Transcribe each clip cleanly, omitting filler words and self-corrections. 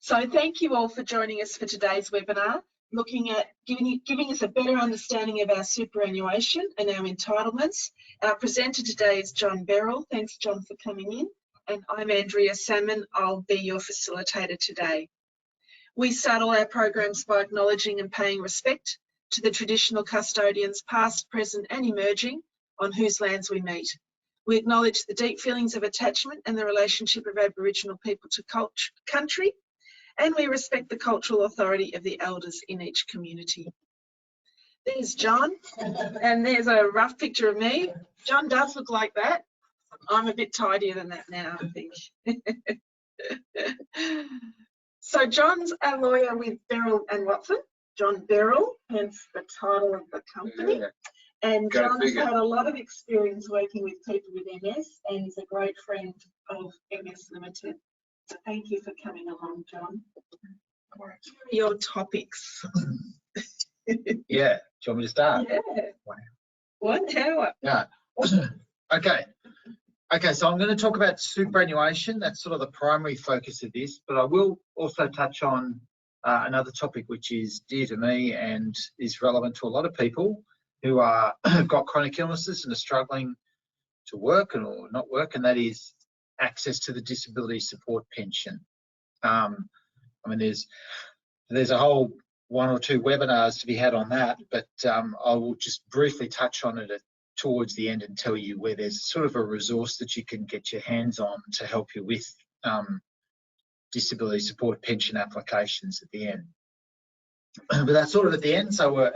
So thank you all for joining us for today's webinar, looking at giving us a better understanding of our superannuation and our entitlements. Our presenter today is John Berrill. Thanks, John, for coming in. And I'm Andrea Salmon. I'll be your facilitator today. We start all our programs by acknowledging and paying respect to the traditional custodians, past, present and emerging, on whose lands we meet. We acknowledge the deep feelings of attachment and the relationship of Aboriginal people to country, and we respect the cultural authority of the elders in each community. There's John, and there's a rough picture of me. John does look like that. I'm a bit tidier than that now, I think. So John's a lawyer with Berrill and Watson. John Berrill, hence the title of the company. Yeah. And John's had a lot of experience working with people with MS and is a great friend of MS Limited. So thank you for coming along, John. Your topics. Yeah, do you want me to start? Yeah. Wow. 1 hour. Yeah. Okay, so I'm going to talk about superannuation. That's sort of the primary focus of this, but I will also touch on another topic which is dear to me and is relevant to a lot of people who are got chronic illnesses and are struggling to work or not work, and that is access to the disability support pension. I mean, there's a whole 1 or 2 webinars to be had on that, but I will just briefly touch on it towards the end and tell you where there's sort of a resource that you can get your hands on to help you with disability support pension applications at the end. But that's sort of at the end. So,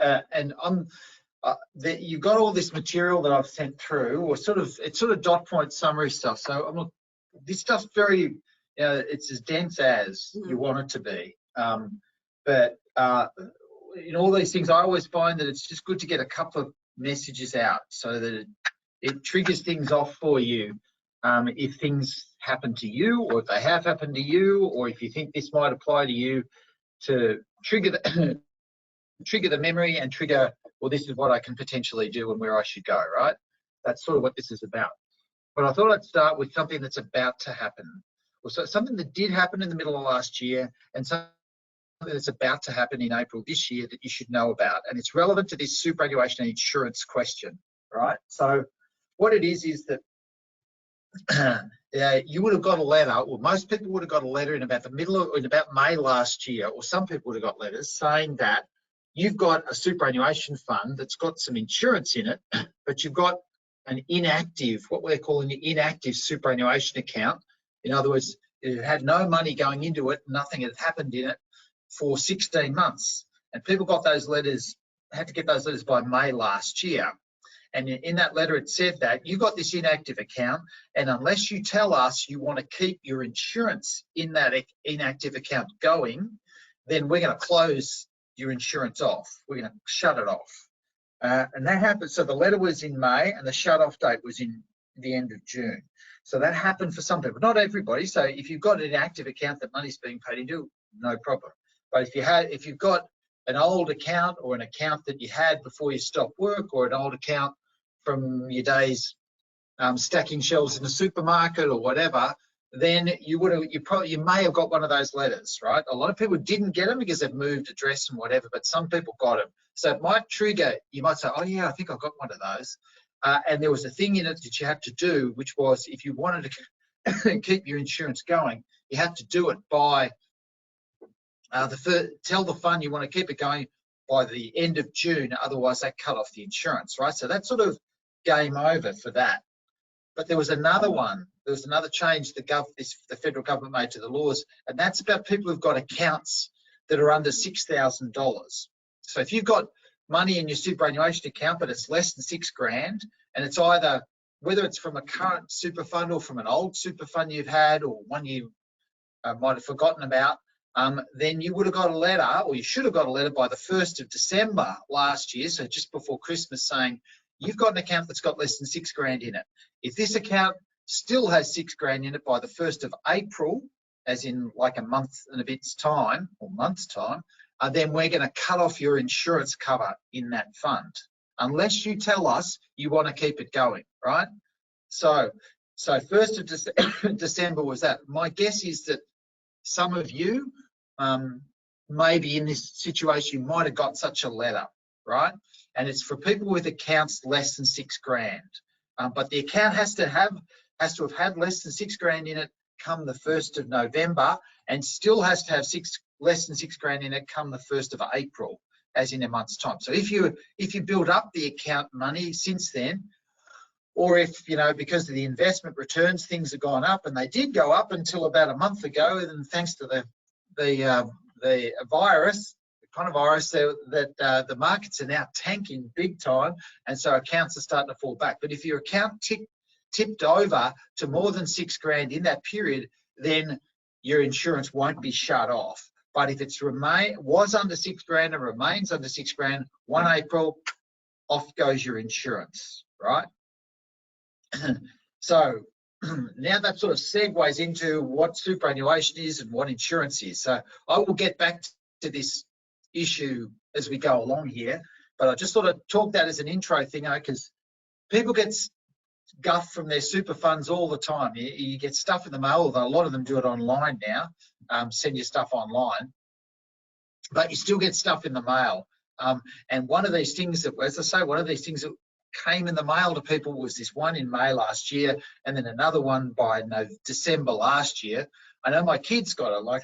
you've got all this material that I've sent through, or it's sort of dot point summary stuff. So this stuff's very, it's as dense as you want it to be. But in all these things, I always find that it's just good to get a couple of messages out so that it triggers things off for you. If things happen to you, or if they have happened to you, or if you think this might apply to you, to trigger the memory and trigger, well, this is what I can potentially do and where I should go, right? That's sort of what this is about. But I thought I'd start with something that's about to happen. Well, so something that did happen in the middle of last year and something that's about to happen in April this year that you should know about. And it's relevant to this superannuation and insurance question, right? So what it is that you would have got a letter, or most people would have got a letter in about about May last year, or some people would have got letters saying that you've got a superannuation fund that's got some insurance in it, but you've got an inactive, what we're calling an inactive superannuation account. In other words, it had no money going into it, nothing had happened in it for 16 months. And people got those letters, had to get those letters by May last year. And in that letter, it said that you got this inactive account, and unless you tell us you want to keep your insurance in that inactive account going, then we're going to close your insurance off. We're going to shut it off. And that happened. So the letter was in May and the shut off date was in the end of June. So that happened for some people, not everybody. So if you've got an active account that money's being paid into, no problem. But if you've got an old account, or an account that you had before you stopped work, or an old account from your days stacking shelves in the supermarket or whatever, then you may have got one of those letters, right? A lot of people didn't get them because they've moved address and whatever, but some people got them. So it might trigger, you might say, oh yeah, I think I've got one of those. And there was a thing in it that you had to do, which was if you wanted to keep your insurance going, you had to do it by tell the fund you want to keep it going by the end of June, otherwise they cut off the insurance, right? So that's sort of game over for that. But there was another one. There was another change the federal government made to the laws, and that's about people who've got accounts that are under $6,000. So if you've got money in your superannuation account, but it's less than $6,000, and it's either, whether it's from a current super fund or from an old super fund you've had, or one you might have forgotten about, then you would have got a letter, or you should have got a letter by the 1st of December last year, so just before Christmas, saying you've got an account that's got less than $6,000 in it. If this account still has $6,000 in it by the 1st of April, as in like a month and a bit's time, or month's time, then we're going to cut off your insurance cover in that fund, unless you tell us you want to keep it going, right? So 1st of December was that. My guess is that some of you maybe in this situation, you might have got such a letter, right? And it's for people with accounts less than $6,000. But the account has to have had less than $6,000 in it come the 1st of November, and still has to have less than $6,000 in it come the 1st of April, as in a month's time. So if you build up the account money since then, or if, you know, because of the investment returns, things have gone up, and they did go up until about a month ago, and thanks to the virus, the coronavirus, that the markets are now tanking big time, and so accounts are starting to fall back. But if your account tipped over to more than $6,000 in that period, then your insurance won't be shut off. But if it's was under $6,000 and remains under $6,000, 1 April, off goes your insurance, right? So now that sort of segues into what superannuation is and what insurance is. So I will get back to this issue as we go along here, but I just sort of talk that as an intro thing, because people get guff from their super funds all the time. You get stuff in the mail, although a lot of them do it online now, send you stuff online, but you still get stuff in the mail. And one of these things that, as I say, one of these things that came in the mail to people was this one in May last year, and then another one by December last year. I know my kids got it. Like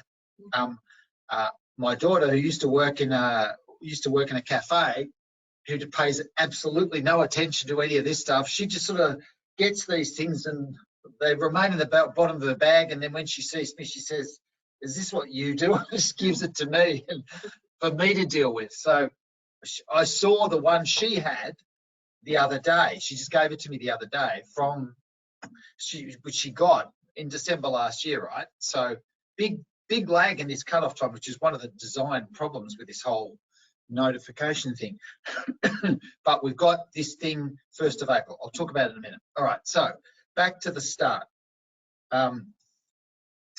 my daughter, who used to work in a cafe, who pays absolutely no attention to any of this stuff, she just sort of gets these things and they remain in the bottom of the bag. And then when she sees me, she says, "Is this what you do?" And just gives it to me and for me to deal with. So I saw the one she had the other day. She just gave it to me the other day which she got in December last year, right? So big lag in this cutoff time, which is one of the design problems with this whole notification thing. But we've got this thing 1st of April. I'll talk about it in a minute. All right, so back to the start. And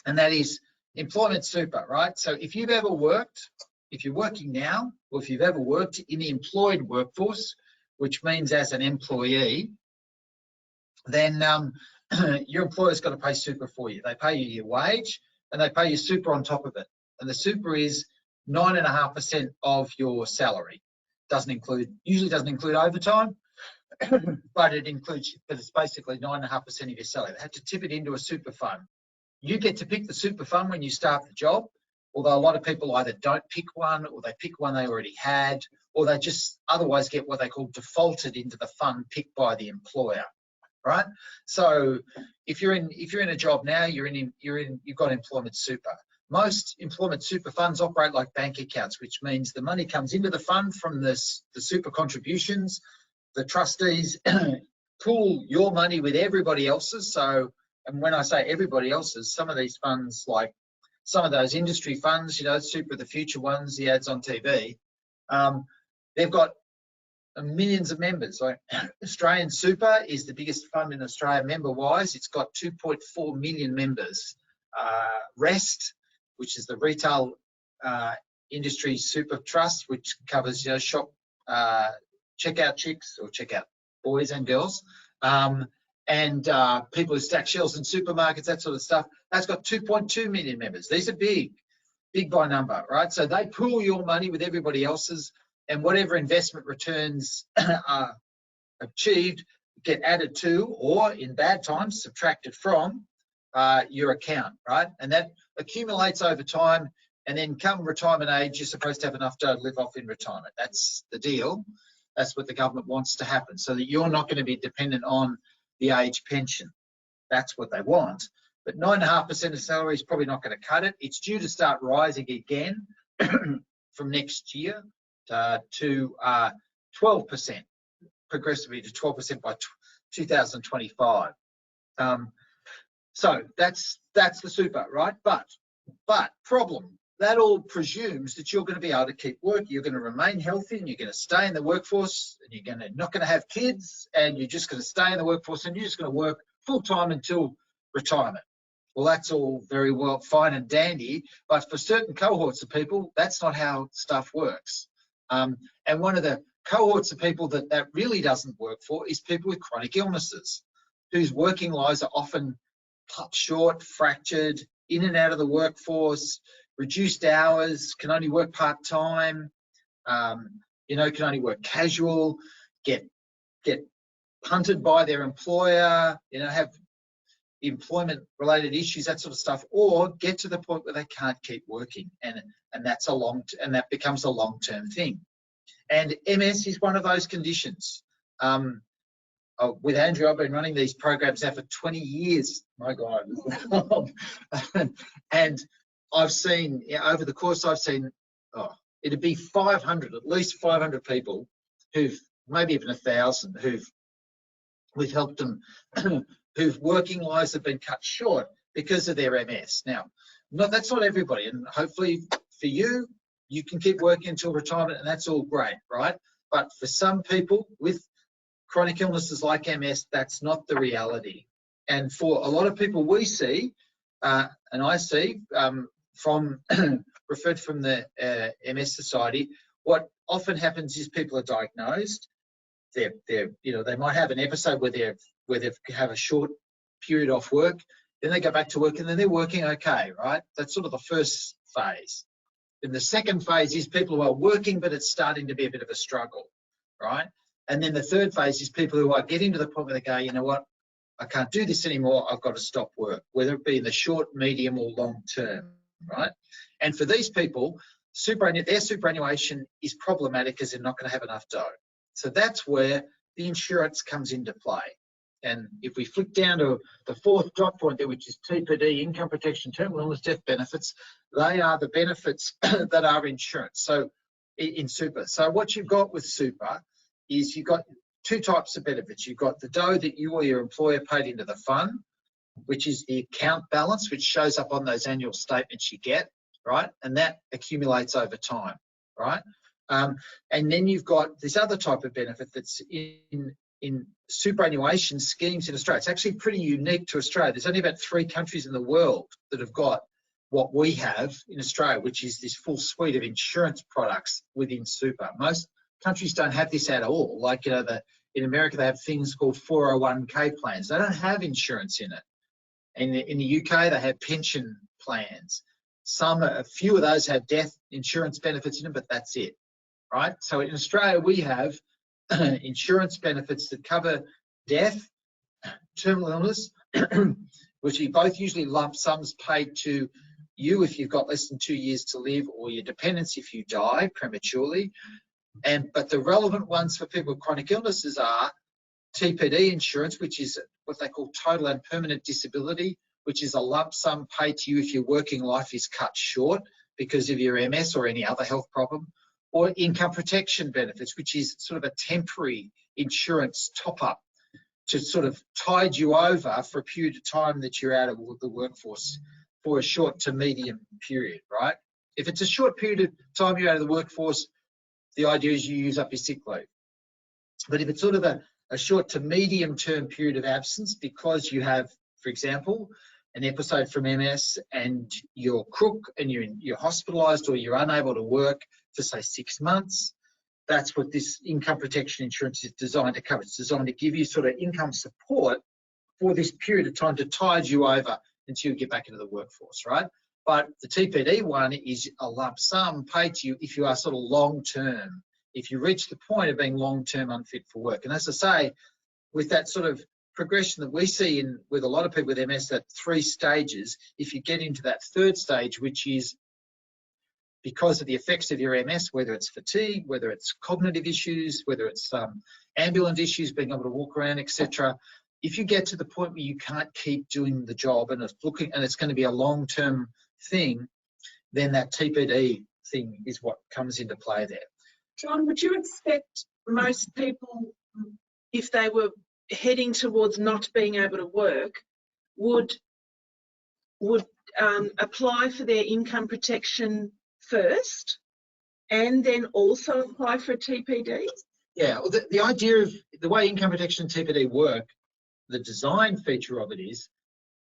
that is employment super, right? So if you've ever worked, if you're working now, or if you've ever worked in the employed workforce, which means as an employee, then your employer's got to pay super for you. They pay you your wage and they pay you super on top of it. And the super is 9.5% of your salary. Usually doesn't include overtime, but it's basically 9.5% of your salary. They have to tip it into a super fund. You get to pick the super fund when you start the job, although a lot of people either don't pick one, or they pick one they already had, or they just otherwise get what they call defaulted into the fund picked by the employer, right? So if you're in a job now, you've got employment super. Most employment super funds operate like bank accounts, which means the money comes into the fund from the super contributions. The trustees pool your money with everybody else's. So, and when I say everybody else's, some of these funds, like some of those industry funds, you know, Super of the Future ones, the ads on TV, they've got millions of members. Like Australian Super is the biggest fund in Australia member-wise. It's got 2.4 million members. REST, which is the Retail Industry Super Trust, which covers, you know, shop checkout chicks or checkout boys and girls, and people who stack shelves in supermarkets, that sort of stuff. That's got 2.2 million members. These are big by number, right? So they pool your money with everybody else's, and whatever investment returns are achieved get added to, or in bad times subtracted from your account, right? And that accumulates over time, and then come retirement age, you're supposed to have enough to live off in retirement. That's the deal. That's what the government wants to happen, so that you're not going to be dependent on the age pension. That's what they want. But 9.5% of salary is probably not going to cut it. It's due to start rising again from next year to 12%, progressively to 12% by 2025. So that's the super, right? But problem, that all presumes that you're going to be able to keep working. You're going to remain healthy, and you're going to stay in the workforce, and you're not going to have kids, and you're just going to stay in the workforce, and you're just going to work full time until retirement. Well, that's all very well, fine and dandy, but for certain cohorts of people, that's not how stuff works. And one of the cohorts of people that really doesn't work for is people with chronic illnesses, whose working lives are often cut short, fractured, in and out of the workforce. reduced hours, can only work part-time, you know, can only work casual, get punted by their employer, you know, have employment-related issues, that sort of stuff, or get to the point where they can't keep working, and that becomes a long-term thing. And MS is one of those conditions. With Andrew, I've been running these programs now for 20 years. My God. And I've seen, over the course, it'd be 500, at least 500 people who've, maybe even 1,000, we've helped them, whose working lives have been cut short because of their MS. Now, that's not everybody, and hopefully for you, you can keep working until retirement, and that's all great, right? But for some people with chronic illnesses like MS, that's not the reality. And for a lot of people we see, and I see from referred from the MS Society, what often happens is people are diagnosed. They might have an episode where they have a short period off work, then they go back to work, and then they're working okay, right? That's sort of the first phase. Then the second phase is people who are working, but it's starting to be a bit of a struggle, right? And then the third phase is people who are getting to the point where they go, you know what, I can't do this anymore, I've got to stop work, whether it be in the short, medium, or long term, right? And for these people, their superannuation is problematic because they're not going to have enough dough. So that's where the insurance comes into play. And if we flick down to the fourth dot point there, which is TPD, income protection, terminal illness, death benefits, they are the benefits that are insurance. So in super. So what you've got with super is you've got two types of benefits. You've got the dough that you or your employer paid into the fund, which is the account balance, which shows up on those annual statements you get, right? And that accumulates over time, right? And then you've got this other type of benefit that's in superannuation schemes in Australia. It's actually pretty unique to Australia. There's only about 3 countries in the world that have got what we have in Australia, which is this full suite of insurance products within super. Most countries don't have this at all. Like, you know, in America, they have things called 401k plans. They don't have insurance in it. And in the UK, they have pension plans. A few of those have death insurance benefits in them, but that's it, right? So in Australia, we have insurance benefits that cover death, terminal illness, which are both usually lump sums paid to you if you've got less than 2 years to live, or your dependents if you die prematurely. But the relevant ones for people with chronic illnesses are TPD insurance, which is what they call total and permanent disability, which is a lump sum paid to you if your working life is cut short because of your MS or any other health problem, or income protection benefits, which is sort of a temporary insurance top-up to sort of tide you over for a period of time that you're out of the workforce for a short to medium period, right? If it's a short period of time you're out of the workforce, the idea is you use up your sick leave. But if it's sort of a short to medium term period of absence because you have, for example, an episode from MS and you're crook and you're hospitalised or you're unable to work for, say, 6 months, that's what this income protection insurance is designed to cover. It's designed to give you sort of income support for this period of time to tide you over until you get back into the workforce, right? But the TPD one is a lump sum paid to you if you are sort of long-term, if you reach the point of being long-term unfit for work. And as I say, with that sort of progression that we see with a lot of people with MS, that 3 stages, if you get into that 3rd stage, which is because of the effects of your MS, whether it's fatigue, whether it's cognitive issues, whether it's ambulant issues, being able to walk around, etc. If you get to the point where you can't keep doing the job and it's going to be a long-term thing, then that TPD thing is what comes into play there. John, would you expect most people, if they were heading towards not being able to work, would apply for their income protection first and then also apply for a TPD? Yeah, well, the idea of the way income protection and TPD work, the design feature of it is,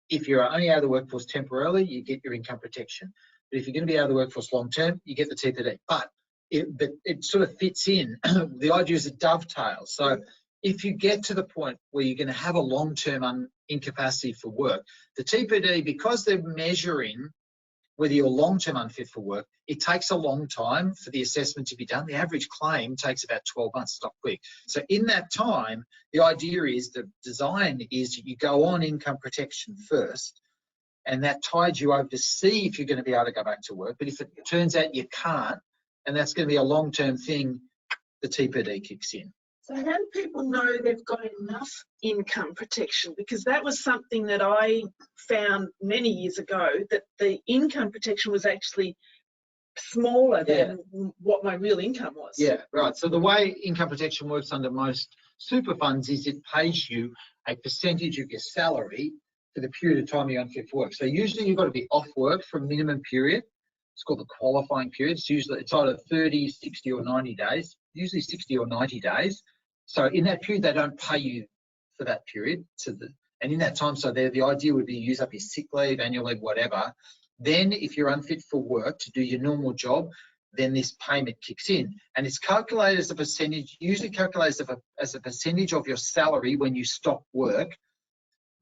if you're only out of the workforce temporarily, you get your income protection. But if you're going to be out of the workforce long term, you get the TPD. But it sort of fits in. The idea is a dovetail. So if you get to the point where you're going to have a long-term incapacity for work, the TPD, because they're measuring whether you're long-term unfit for work, it takes a long time for the assessment to be done. The average claim takes about 12 months, it's not quick. So in that time, the idea is, the design is, you go on income protection first, and that tides you over to see if you're going to be able to go back to work. But if it turns out you can't, and that's going to be a long-term thing, the TPD kicks in. So how do people know they've got enough income protection? Because that was something that I found many years ago, that the income protection was actually smaller than what my real income was. Yeah, right. So the way income protection works under most super funds is it pays you a percentage of your salary for the period of time you're unfit for work. So usually you've got to be off work for a minimum period. It's called the qualifying period. It's either 30, 60 or 90 days, usually 60 or 90 days. So in that period, they don't pay you for that period. And in that time, so the idea would be use up your sick leave, annual leave, whatever. Then if you're unfit for work to do your normal job, then this payment kicks in. And it's calculated as a percentage, usually calculated as a percentage of your salary when you stop work,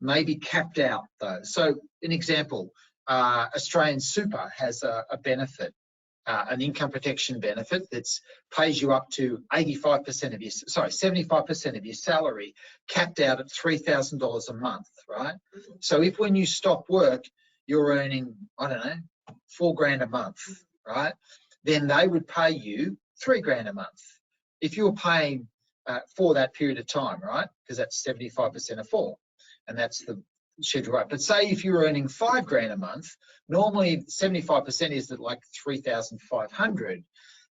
maybe capped out though. So an example, Australian Super has a benefit, an income protection benefit that's pays you up to 75% of your salary, capped out at $3,000 a month, right? So if when you stop work, you're earning, I don't know, $4,000 a month, right? Then they would pay you $3,000 a month. If you're paying for that period of time, right? Because that's 75% of 4, and that's the schedule rate. But say if you're earning $5,000 a month, normally 75% is at like 3,500,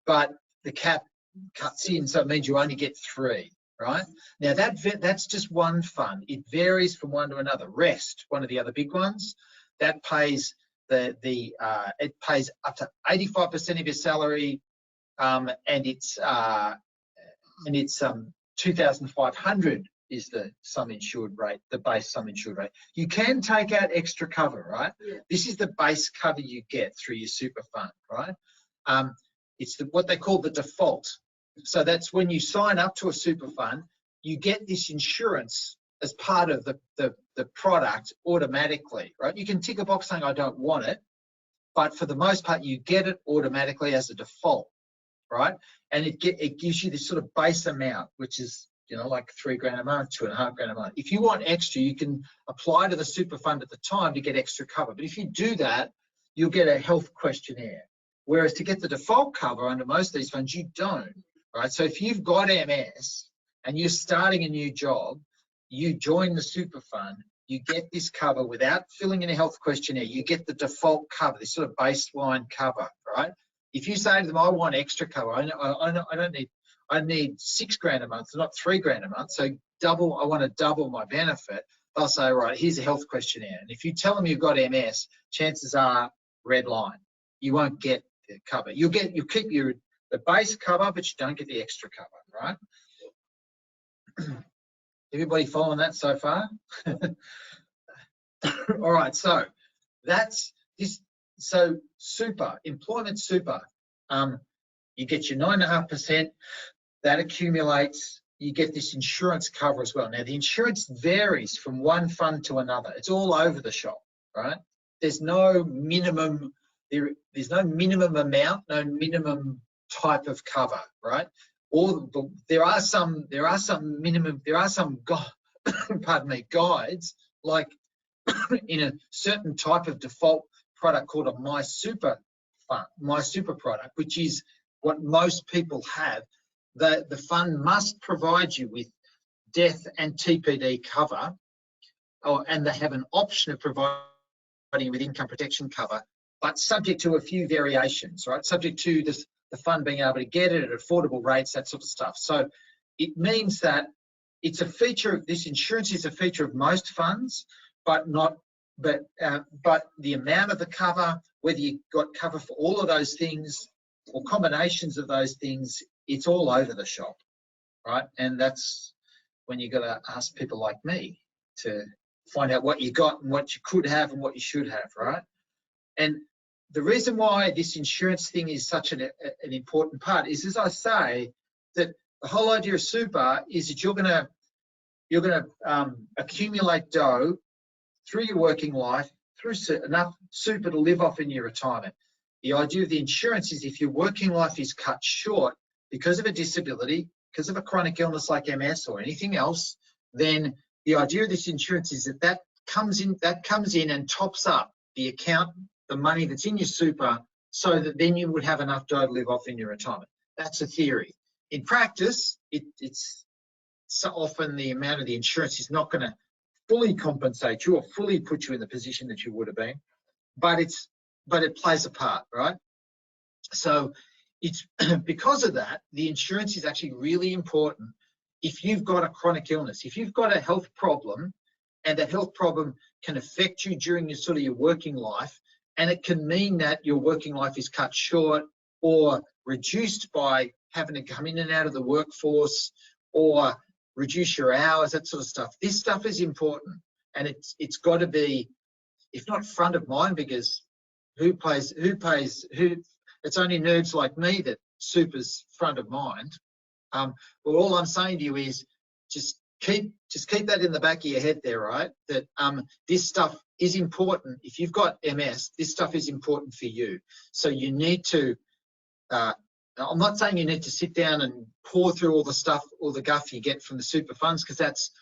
but the cap cuts in, so it means you only get 3, right? Now that's just one fund. It varies from one to another. Rest, one of the other big ones, that pays it pays up to 85% of your salary, and it's 2,500 is the sum insured rate, the base sum insured rate. You can take out extra cover, right? Yeah. This is the base cover you get through your super fund, right? It's what they call the default. So that's when you sign up to a super fund, you get this insurance as part of the product automatically, right? You can tick a box saying, I don't want it, but for the most part, you get it automatically as a default, right? And it gives you this sort of base amount, which is, you know, like $3,000 a month, $2,500 a month. If you want extra, you can apply to the super fund at the time to get extra cover. But if you do that, you'll get a health questionnaire. Whereas to get the default cover under most of these funds, you don't, right? So if you've got MS and you're starting a new job, you join the super fund, you get this cover without filling in a health questionnaire. You get the default cover, this sort of baseline cover, right? If you say to them, I want extra cover, I need $6,000 a month, not $3,000 a month, so I want to double my benefit, they'll say, right, here's a health questionnaire. And if you tell them you've got MS, chances are red line. You won't get the cover. You'll keep the base cover, but you don't get the extra cover, right? Everybody following that so far? All right, so that's this. So super, employment super, you get your 9.5%, that accumulates, you get this insurance cover as well. Now the insurance varies from one fund to another. It's all over the shop, right? There's no minimum, there's no minimum amount, no minimum type of cover, right? There are some pardon me, guides, like in a certain type of default product called a My Super product, which is what most people have. The fund must provide you with death and TPD cover, and they have an option of providing with income protection cover, but subject to a few variations, right? Subject to the fund being able to get it at affordable rates, that sort of stuff. So it means that it's a feature of this insurance is a feature of most funds, but the amount of the cover, whether you got cover for all of those things or combinations of those things, it's all over the shop, right? And that's when you got to ask people like me to find out what you got and what you could have and what you should have, right? And the reason why this insurance thing is such an important part is, as I say, that the whole idea of super is that you're going to accumulate dough through your working life enough super to live off in your retirement. The idea of the insurance is if your working life is cut short because of a disability, because of a chronic illness like MS or anything else, then the idea of this insurance is that comes in and tops up the account, the money that's in your super, so that then you would have enough dough to live off in your retirement. That's a theory. In practice, it's so often the amount of the insurance is not going to fully compensate you or fully put you in the position that you would have been, but it plays a part, right? So it's because of that, the insurance is actually really important. If you've got a chronic illness, if you've got a health problem, and that health problem can affect you during your working life, and it can mean that your working life is cut short or reduced by having to come in and out of the workforce or reduce your hours, that sort of stuff. This stuff is important, and it's got to be, if not front of mind, because who pays? It's only nerds like me that super's front of mind. But all I'm saying to you is just keep that in the back of your head there, right? That this stuff is important. If you've got MS, this stuff is important for you. So you need to, I'm not saying you need to sit down and pour through all the stuff, all the guff you get from the super funds, because that's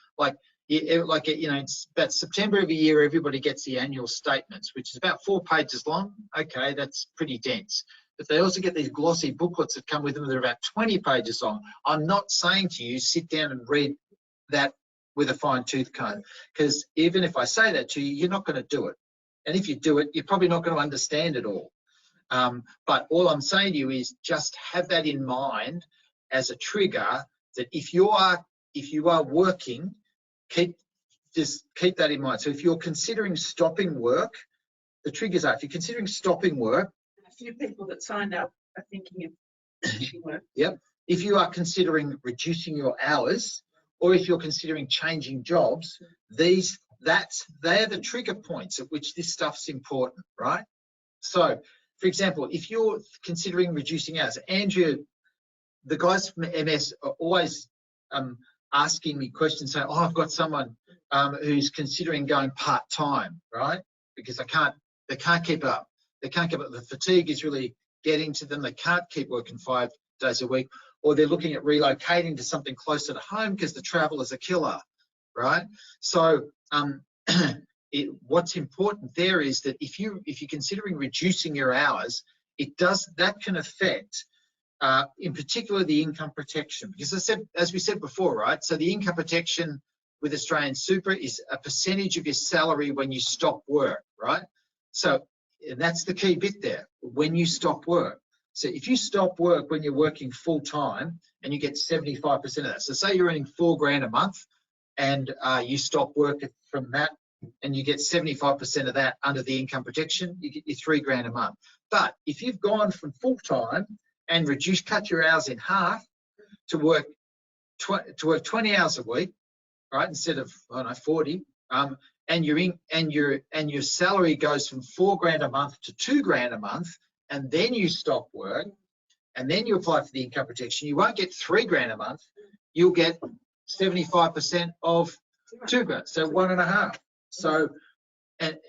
it's about September of a year, everybody gets the annual statements, which is about 4 pages long. Okay, that's pretty dense. But they also get these glossy booklets that come with them that are about 20 pages long. I'm not saying to you, sit down and read that with a fine tooth comb, because even if I say that to you, you're not going to do it. And if you do it, you're probably not going to understand it all. But all I'm saying to you is just have that in mind as a trigger, that if you are working, keep that in mind. So if you're considering stopping work, the triggers are, if you're considering stopping work, a few people that signed up are thinking of finishing work. Yep. If you are considering reducing your hours, or if you're considering changing jobs, they're the trigger points at which this stuff's important, right? So, for example, if you're considering reducing hours, Andrew, the guys from MS are always asking me questions, saying, "Oh, I've got someone who's considering going part-time, right? Because they can't keep up. They can't keep up. The fatigue is really getting to them. They can't keep working 5 days a week, or they're looking at relocating to something closer to home because the travel is a killer, right?" So what's important there is that if you're considering reducing your hours, that can affect in particular the income protection, because as we said before, right? So the income protection with Australian Super is a percentage of your salary when you stop work, right? So and that's the key bit there, when you stop work. So if you stop work when you're working full time and you get 75% of that, so say you're earning $4,000 a month and you stop work from that and you get 75% of that under the income protection, you get your $3,000 a month. But if you've gone from full time and cut your hours in half to work 20 hours a week, right, instead of 40, and your salary goes from $4,000 a month to $2,000 a month, and then you stop work, and then you apply for the income protection, you won't get $3,000 a month. You'll get 75% of $2,000, so 1.5.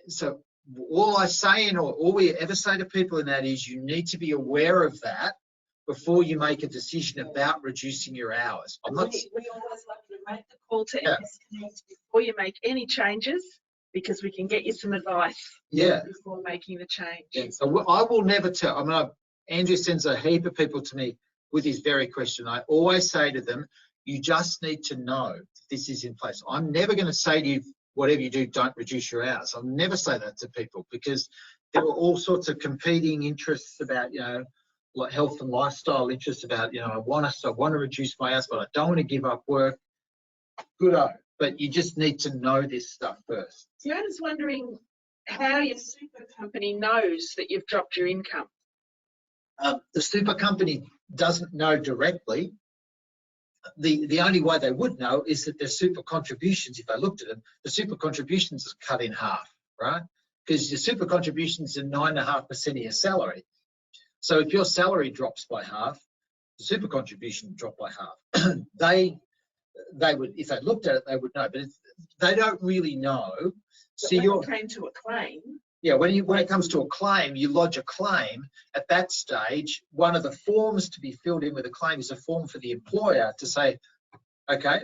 So all I say, and all we ever say to people in that is, you need to be aware of that before you make a decision about reducing your hours. We always like to make the call to MS Connect before you make any changes, because we can get you some advice before making the change. Yeah. So I will never tell. Andrew sends a heap of people to me with this very question. I always say to them, you just need to know this is in place. I'm never going to say to you, whatever you do, don't reduce your hours. I'll never say that to people, because there are all sorts of competing interests about, like health and lifestyle interests about, I want to reduce my hours, but I don't want to give up work. Good-o. But you just need to know this stuff first. Fiona's wondering how your super company knows that you've dropped your income. The super company doesn't know directly. The only way they would know is that their super contributions, if I looked at them, the super contributions are cut in half, right? Because your super contributions are 9.5% of your salary. So if your salary drops by half, the super contribution would drop by half. They would, if they looked at it, they would know. But they don't really know. But So when you're, it came to a claim, yeah, when it comes to a claim, you lodge a claim. At that stage, one of the forms to be filled in with a claim is a form for the employer to say, okay,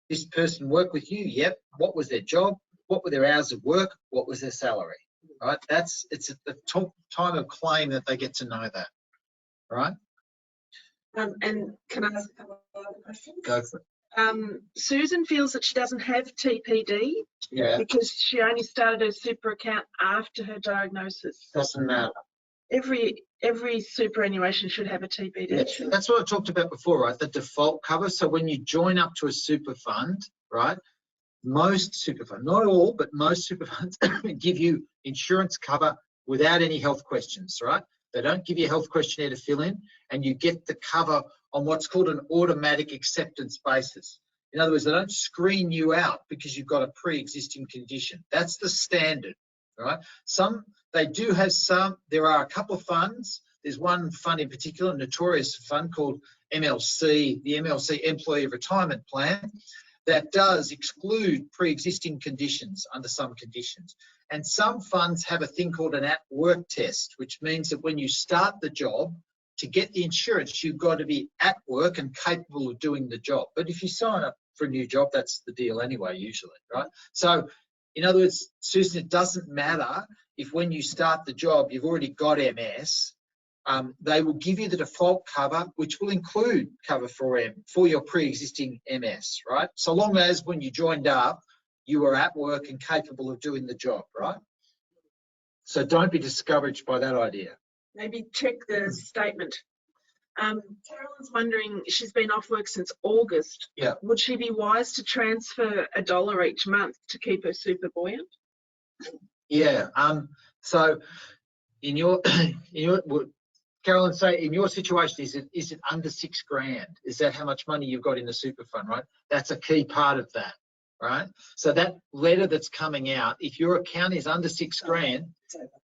this person worked with you. Yep. What was their job? What were their hours of work? What was their salary? Right. It's at the time of claim that they get to know that. Right. and can I ask a couple of other questions? Go for it. Susan feels that she doesn't have TPD because she only started her super account after her diagnosis. Doesn't matter. Every superannuation should have a TPD. Yes, that's what I talked about before, right? The default cover. So when you join up to a super fund, right? Most super funds, not all, but most super funds give you insurance cover without any health questions, right? They don't give you a health questionnaire to fill in, and you get the cover on what's called an automatic acceptance basis. In other words, they don't screen you out because you've got a pre-existing condition. That's the standard, right? They do have some. There are a couple of funds. There's one fund in particular, a notorious fund called MLC, the MLC Employee Retirement Plan, that does exclude pre-existing conditions under some conditions. And some funds have a thing called an at-work test, which means that when you start the job, to get the insurance, you've got to be at work and capable of doing the job. But if you sign up for a new job, that's the deal anyway, usually, right? So, in other words, Susan, it doesn't matter if when you start the job, you've already got MS. They will give you the default cover, which will include cover for your pre-existing MS, right? So long as when you joined up, you were at work and capable of doing the job, right? So don't be discouraged by that idea. Maybe check the statement. Carolyn's wondering, she's been off work since August. Yeah. Would she be wise to transfer $1 each month to keep her super buoyant? Yeah. So in your Carolyn, say in your situation, is it under $6,000? Is that how much money you've got in the super fund, right? That's a key part of that, right? So that letter that's coming out, if your account is under $6,000,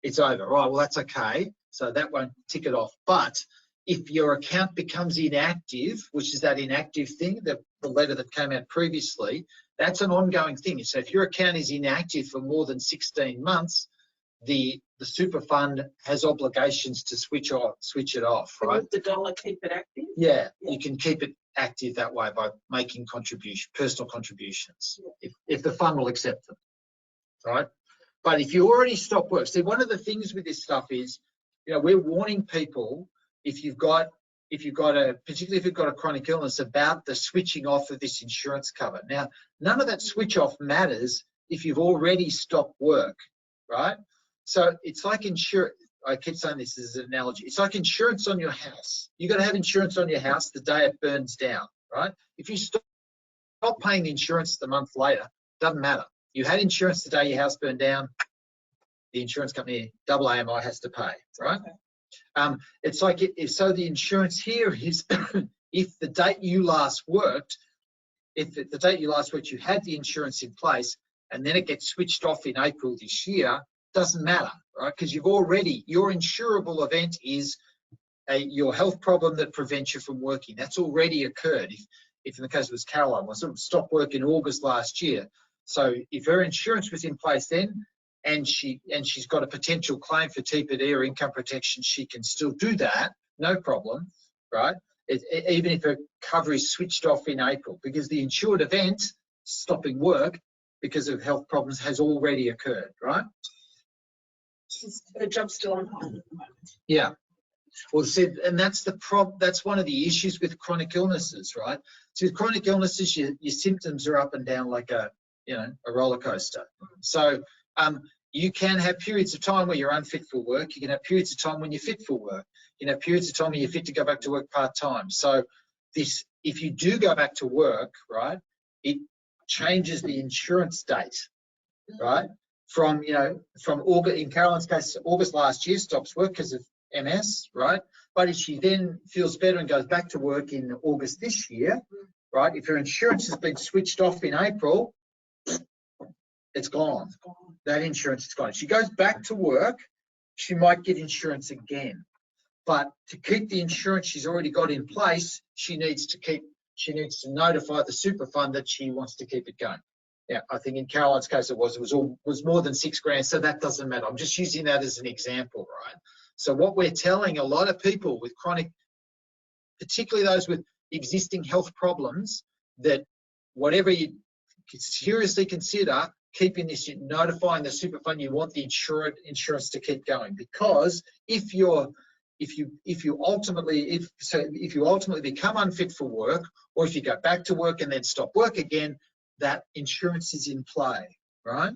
it's over. Right, well, that's okay. So that won't tick it off. But if your account becomes inactive, which is that inactive thing, the letter that came out previously, that's an ongoing thing. So if your account is inactive for more than 16 months, the super fund has obligations to switch it off, right? Would the dollar keep it active? Yeah, you can keep it active that way by making personal contributions, if the fund will accept them, right? But if you already stop work, see, one of the things with this stuff is, we're warning people particularly if you've got a chronic illness, about the switching off of this insurance cover. Now, none of that switch off matters if you've already stopped work, right? So it's like insurance. I keep saying this as an analogy. It's like insurance on your house. You've got to have insurance on your house the day it burns down, right? If you stop paying the insurance the month later, doesn't matter. You had insurance the day your house burned down, the insurance company, AAMI, has to pay, right? Okay. It's like so the insurance here is if the date you last worked, you had the insurance in place and then it gets switched off in April this year, doesn't matter, right? Because your insurable event is your health problem that prevents you from working. That's already occurred. If in the case it was Caroline, was sort of stopped work in August last year. So if her insurance was in place then, and she's got a potential claim for TPD or income protection, she can still do that, no problem, right? Even if her cover is switched off in April, because the insured event, stopping work because of health problems, has already occurred, right? Her job's still on hold at the moment. Yeah. Well, see, and that's that's one of the issues with chronic illnesses, right? So with chronic illnesses, your symptoms are up and down like a roller coaster. So you can have periods of time where you're unfit for work. You can have periods of time when you're fit for work. You can have periods of time when you're fit to go back to work part-time. So if you do go back to work, right, it changes the insurance date, right? From August, in Caroline's case, August last year, stops work because of MS, right? But if she then feels better and goes back to work in August this year, right, if her insurance has been switched off in April, it's gone. That insurance is gone. If she goes back to work, she might get insurance again. But to keep the insurance she's already got in place, she needs to keep she needs to notify the super fund that she wants to keep it going. Yeah, I think in Caroline's case it was more than $6,000, so that doesn't matter. I'm just using that as an example, right? So what we're telling a lot of people with chronic, particularly those with existing health problems, that whatever you seriously consider, keeping this, notifying the super fund you want the insurance to keep going, because if you ultimately become unfit for work, or if you go back to work and then stop work again, that insurance is in play, right?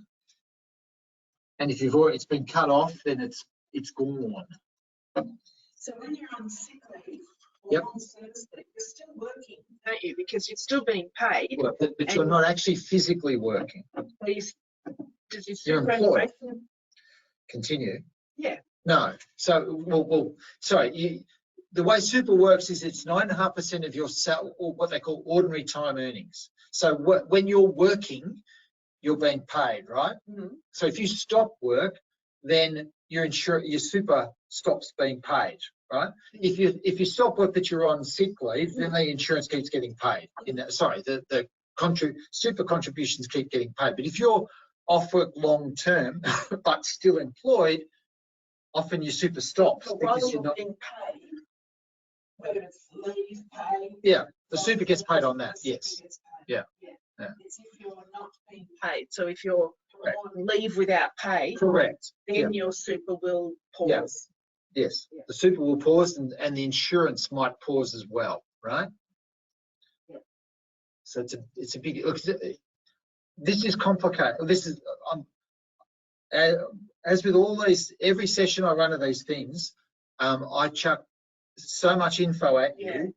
And if it's been cut off, then it's gone. So when you're on sick leave or Yep. on service leave, you're still working, don't you? Because you're still being paid. Well, but you're not actually physically working. Does your You're employed. superannuation Continue. Yeah. No. So, sorry. The way super works is it's 9.5% of your or what they call ordinary time earnings. So when you're working, you're being paid, right? Mm-hmm. So if you stop work, then your super stops being paid, right? Mm-hmm. If you stop work but you're on sick leave, then the insurance keeps getting paid. The super contributions keep getting paid. But if you're off work long term but still employed, often your super stops. But because while you're not being paid, whether it's leave pay. Yeah, the super gets paid on that. Yes. Yeah. It's if you're not being paid. So if you're on leave without pay, correct, then your super will pause. Yeah. Yes, the super will pause, and the insurance might pause as well, right? Yeah. So it's a big. Look, this is complicated. This is as with all these, every session I run of these things, I chuck so much info at you.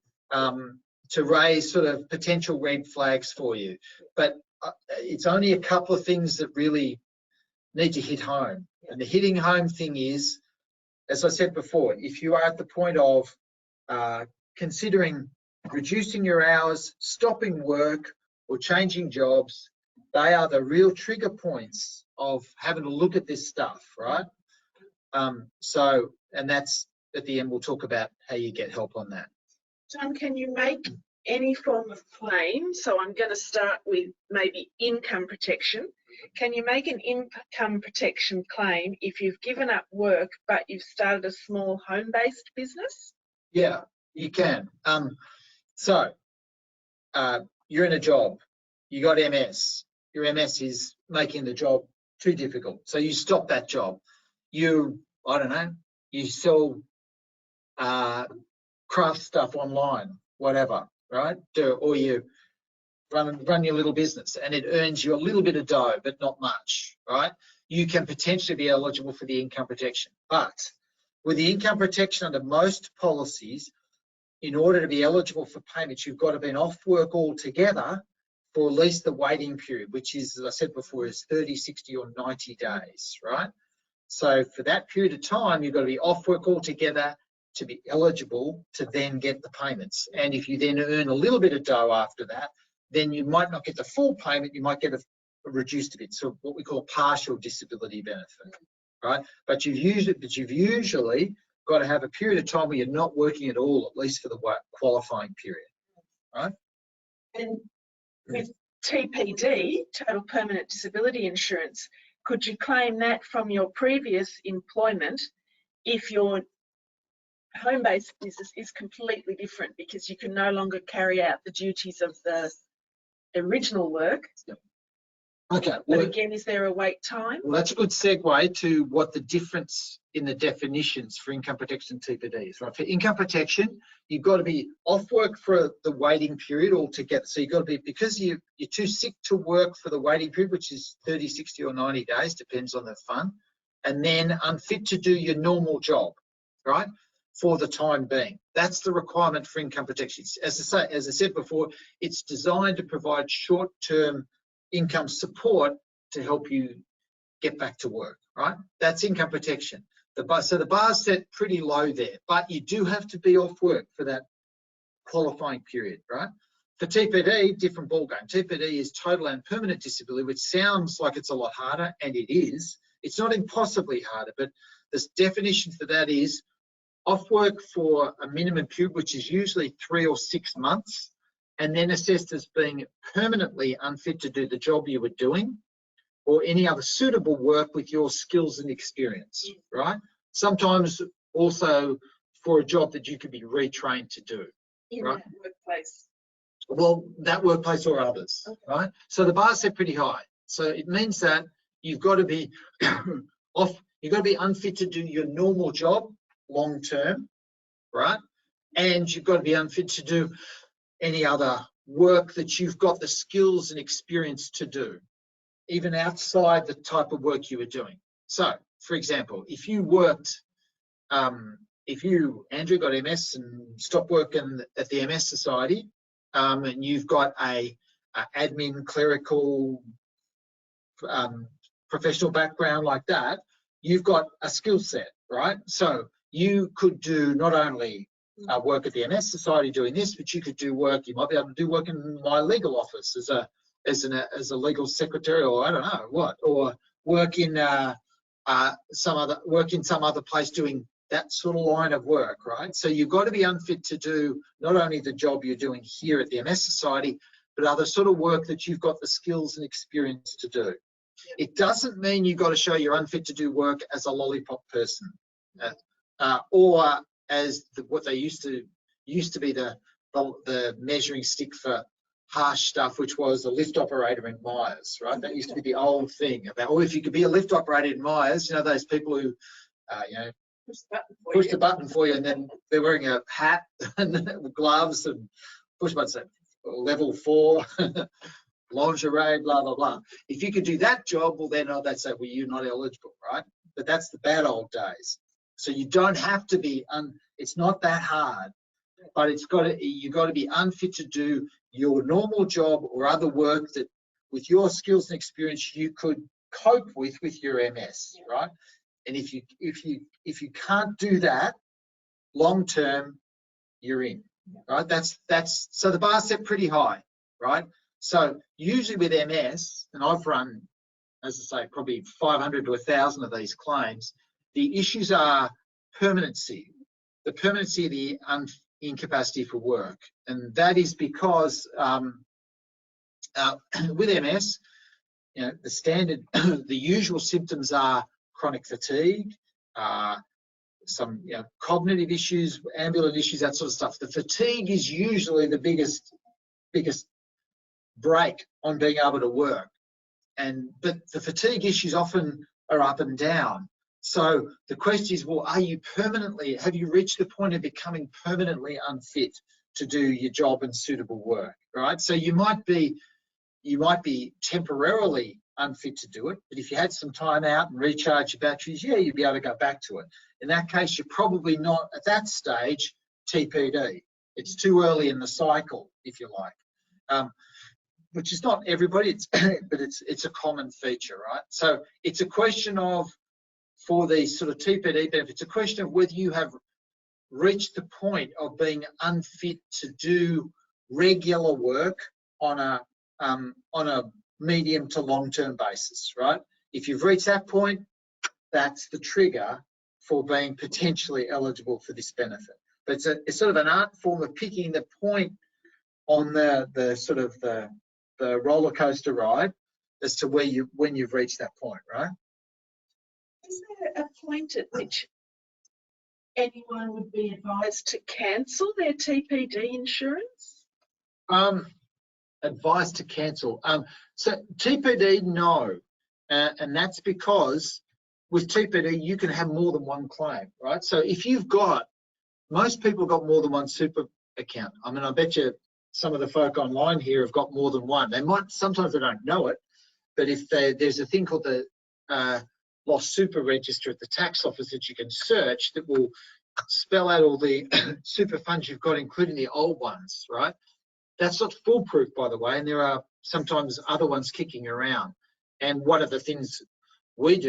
To raise sort of potential red flags for you. But it's only a couple of things that really need to hit home. And the hitting home thing is, as I said before, if you are at the point of considering reducing your hours, stopping work, or changing jobs, they are the real trigger points of having to look at this stuff, right? And that's at the end, we'll talk about how you get help on that. John, can you make any form of claim? So I'm going to start with maybe income protection. Can you make an income protection claim if you've given up work but you've started a small home-based business? Yeah, you can. You're in a job, you got MS. Your MS is making the job too difficult. So you stop that job. You sell craft stuff online, whatever, right? Or you run your little business and it earns you a little bit of dough, but not much, right? You can potentially be eligible for the income protection. But with the income protection under most policies, in order to be eligible for payments, you've got to have been off work altogether for at least the waiting period, which is, as I said before, is 30, 60 or 90 days, right? So for that period of time, you've got to be off work altogether to be eligible to then get the payments. And if you then earn a little bit of dough after that, then you might not get the full payment, you might get a reduced bit, so what we call partial disability benefit, right? But you've usually got to have a period of time where you're not working at all, at least for the qualifying period, right? And with TPD, Total Permanent Disability Insurance, could you claim that from your previous employment if your home-based business is completely different because you can no longer carry out the duties of the original work? Yep. Okay. But again, is there a wait time? Well, that's a good segue to what the difference in the definitions for income protection TPD is, right? For income protection, you've got to be off work for the waiting period altogether. So you've got to be, because you're too sick to work for the waiting period, which is 30, 60 or 90 days, depends on the fund, and then unfit to do your normal job, right? For the time being. That's the requirement for income protection. As I said before, it's designed to provide short-term income support to help you get back to work, right? That's income protection. So the bar's set pretty low there, but you do have to be off work for that qualifying period, right? For TPD, different ballgame. TPD is total and permanent disability, which sounds like it's a lot harder, and it is. It's not impossibly harder, but the definition for that is off work for a minimum period, which is usually 3 or 6 months, and then assessed as being permanently unfit to do the job you were doing or any other suitable work with your skills and experience, right? Sometimes also for a job that you could be retrained to do. In right? that workplace. Well, that workplace or others, Okay. right? So the bar's set pretty high. So it means that you've got to be you've got to be unfit to do your normal job long term, right? And you've got to be unfit to do any other work that you've got the skills and experience to do, even outside the type of work you were doing. So, for example, if you worked, if you, Andrew, got MS and stopped working at the MS Society, and you've got a admin, clerical, professional background like that, you've got a skill set, right? So you could do not only work at the MS Society doing this, but you could do work. You might be able to do work in my legal office as a legal secretary, or I don't know what, or work in some other place doing that sort of line of work, right? So you've got to be unfit to do not only the job you're doing here at the MS Society, but other sort of work that you've got the skills and experience to do. It doesn't mean you've got to show you're unfit to do work as a lollipop person, or as what they used to be the measuring stick for harsh stuff, which was a lift operator in Myers, right? That used to be the old thing about, or if you could be a lift operator in Myers, you know, those people who, you know, push the button for you, and then they're wearing a hat and gloves and push buttons at level 4, lingerie, blah, blah, blah. If you could do that job, well, then they'd say, well, you're not eligible, right? But that's the bad old days. So you don't have to be, it's not that hard, but you've got to be unfit to do your normal job or other work that with your skills and experience you could cope with your MS, right? And if you can't do that long term, you're in, right? That's so the bar's set pretty high, right? So usually with MS, and I've run, as I say, probably 500 to 1,000 of these claims, the issues are permanency, the permanency of the incapacity for work, and that is because with MS, you know, the standard, the usual symptoms are chronic fatigue, some cognitive issues, ambulant issues, that sort of stuff. The fatigue is usually the biggest break on being able to work, but the fatigue issues often are up and down. So the question is, well, have you reached the point of becoming permanently unfit to do your job and suitable work, right? So you might be temporarily unfit to do it, but if you had some time out and recharge your batteries, yeah, you'd be able to go back to it. In that case, you're probably not at that stage TPD. It's too early in the cycle, if you like, which is not everybody, but it's a common feature, right? So it's a question of, for these sort of TPD benefits, a question of whether you have reached the point of being unfit to do regular work on a medium to long-term basis, right? If you've reached that point, that's the trigger for being potentially eligible for this benefit. But it's sort of an art form of picking the point on the sort of the roller coaster ride as to when you've reached that point, right? Is there a point at which anyone would be advised to cancel their TPD insurance? Advised to cancel. So TPD, no. And that's because with TPD, you can have more than one claim, right? So if you've got, most people got more than one super account. I mean, I bet you some of the folk online here have got more than one. They might, sometimes they don't know it, but if there's a thing called the Lost Super Register at the tax office that you can search that will spell out all the super funds you've got, including the old ones, right? That's not foolproof, by the way, and there are sometimes other ones kicking around. And one of the things we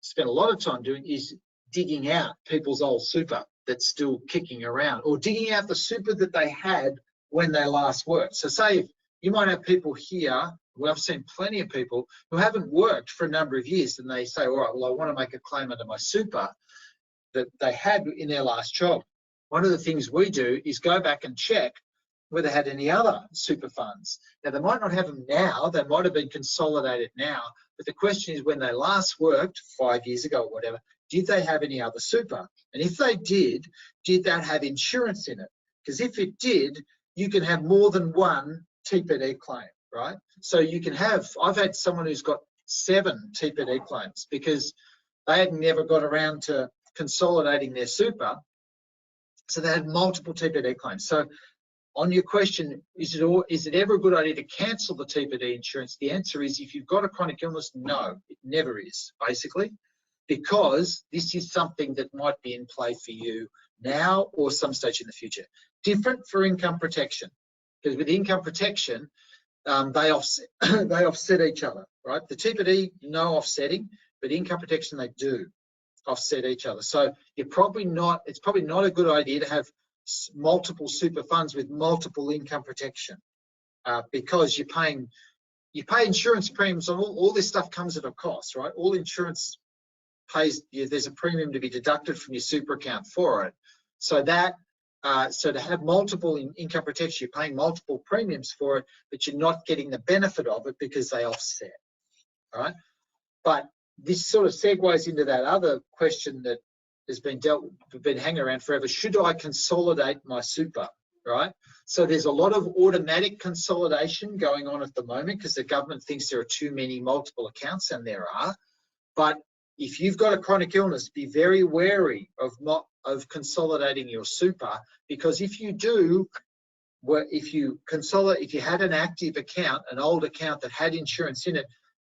spend a lot of time doing, is digging out people's old super that's still kicking around, or digging out the super that they had when they last worked. So say you might have people here, well, I've seen plenty of people who haven't worked for a number of years, and they say, all right, well, I want to make a claim under my super that they had in their last job. One of the things we do is go back and check whether they had any other super funds. Now, they might not have them now, they might have been consolidated now, but the question is when they last worked 5 years ago or whatever, did they have any other super? And if they did that have insurance in it? Because if it did, you can have more than one TPD claim, right? So you can have, I've had someone who's got 7 TPD claims because they had never got around to consolidating their super, so they had multiple TPD claims. So on your question, is it ever a good idea to cancel the TPD insurance? The answer is, if you've got a chronic illness, no, it never is, basically, because this is something that might be in play for you now or some stage in the future. Different for income protection, because with income protection, they offset, they offset each other, right? The TPD, no offsetting, but income protection, they do offset each other. So it's probably not a good idea to have multiple super funds with multiple income protection, because you pay insurance premiums on all this stuff comes at a cost, right? All insurance pays, there's a premium to be deducted from your super account for it. So that so to have multiple income protection, you're paying multiple premiums for it, but you're not getting the benefit of it because they offset, right? But this sort of segues into that other question that has been hanging around forever. Should I consolidate my super, right? So there's a lot of automatic consolidation going on at the moment because the government thinks there are too many multiple accounts, and there are. But if you've got a chronic illness, be very wary of consolidating your super, because if you do, if you had an active account, an old account that had insurance in it,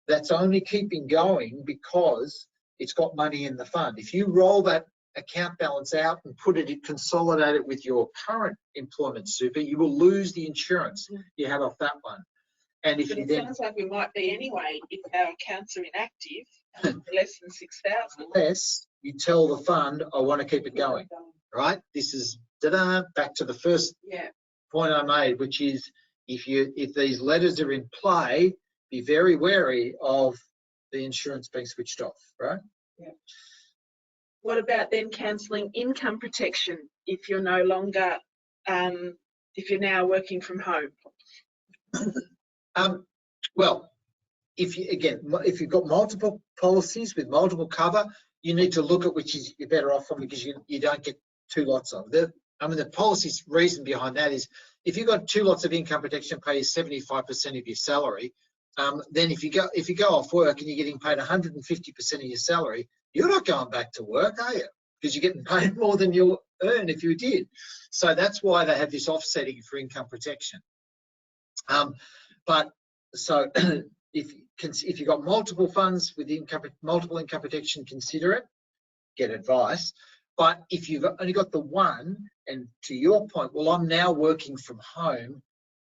that's only keeping going because it's got money in the fund. If you roll that account balance out and consolidate it with your current employment super, you will lose the insurance you have off that one. And if it sounds like we might be anyway if our accounts are inactive, less than 6,000. Unless you tell the fund, I want to keep it going, right? This is back to the first point I made, which is if these letters are in play, be very wary of the insurance being switched off, right? Yeah. What about then cancelling income protection if you're no longer, if you're now working from home? Well, if you've got multiple policies with multiple cover, you need to look at which is you're better off from, because you don't get 2 lots of. The policy's reason behind that is if you've got 2 lots of income protection, pay you 75% of your salary. Then if you go off work and you're getting paid 150% of your salary, you're not going back to work, are you? Because you're getting paid more than you'll earn if you did. So that's why they have this offsetting for income protection. But so if you've got multiple funds with multiple income protection, consider it, get advice. But if you've only got the one, and to your point, well, I'm now working from home,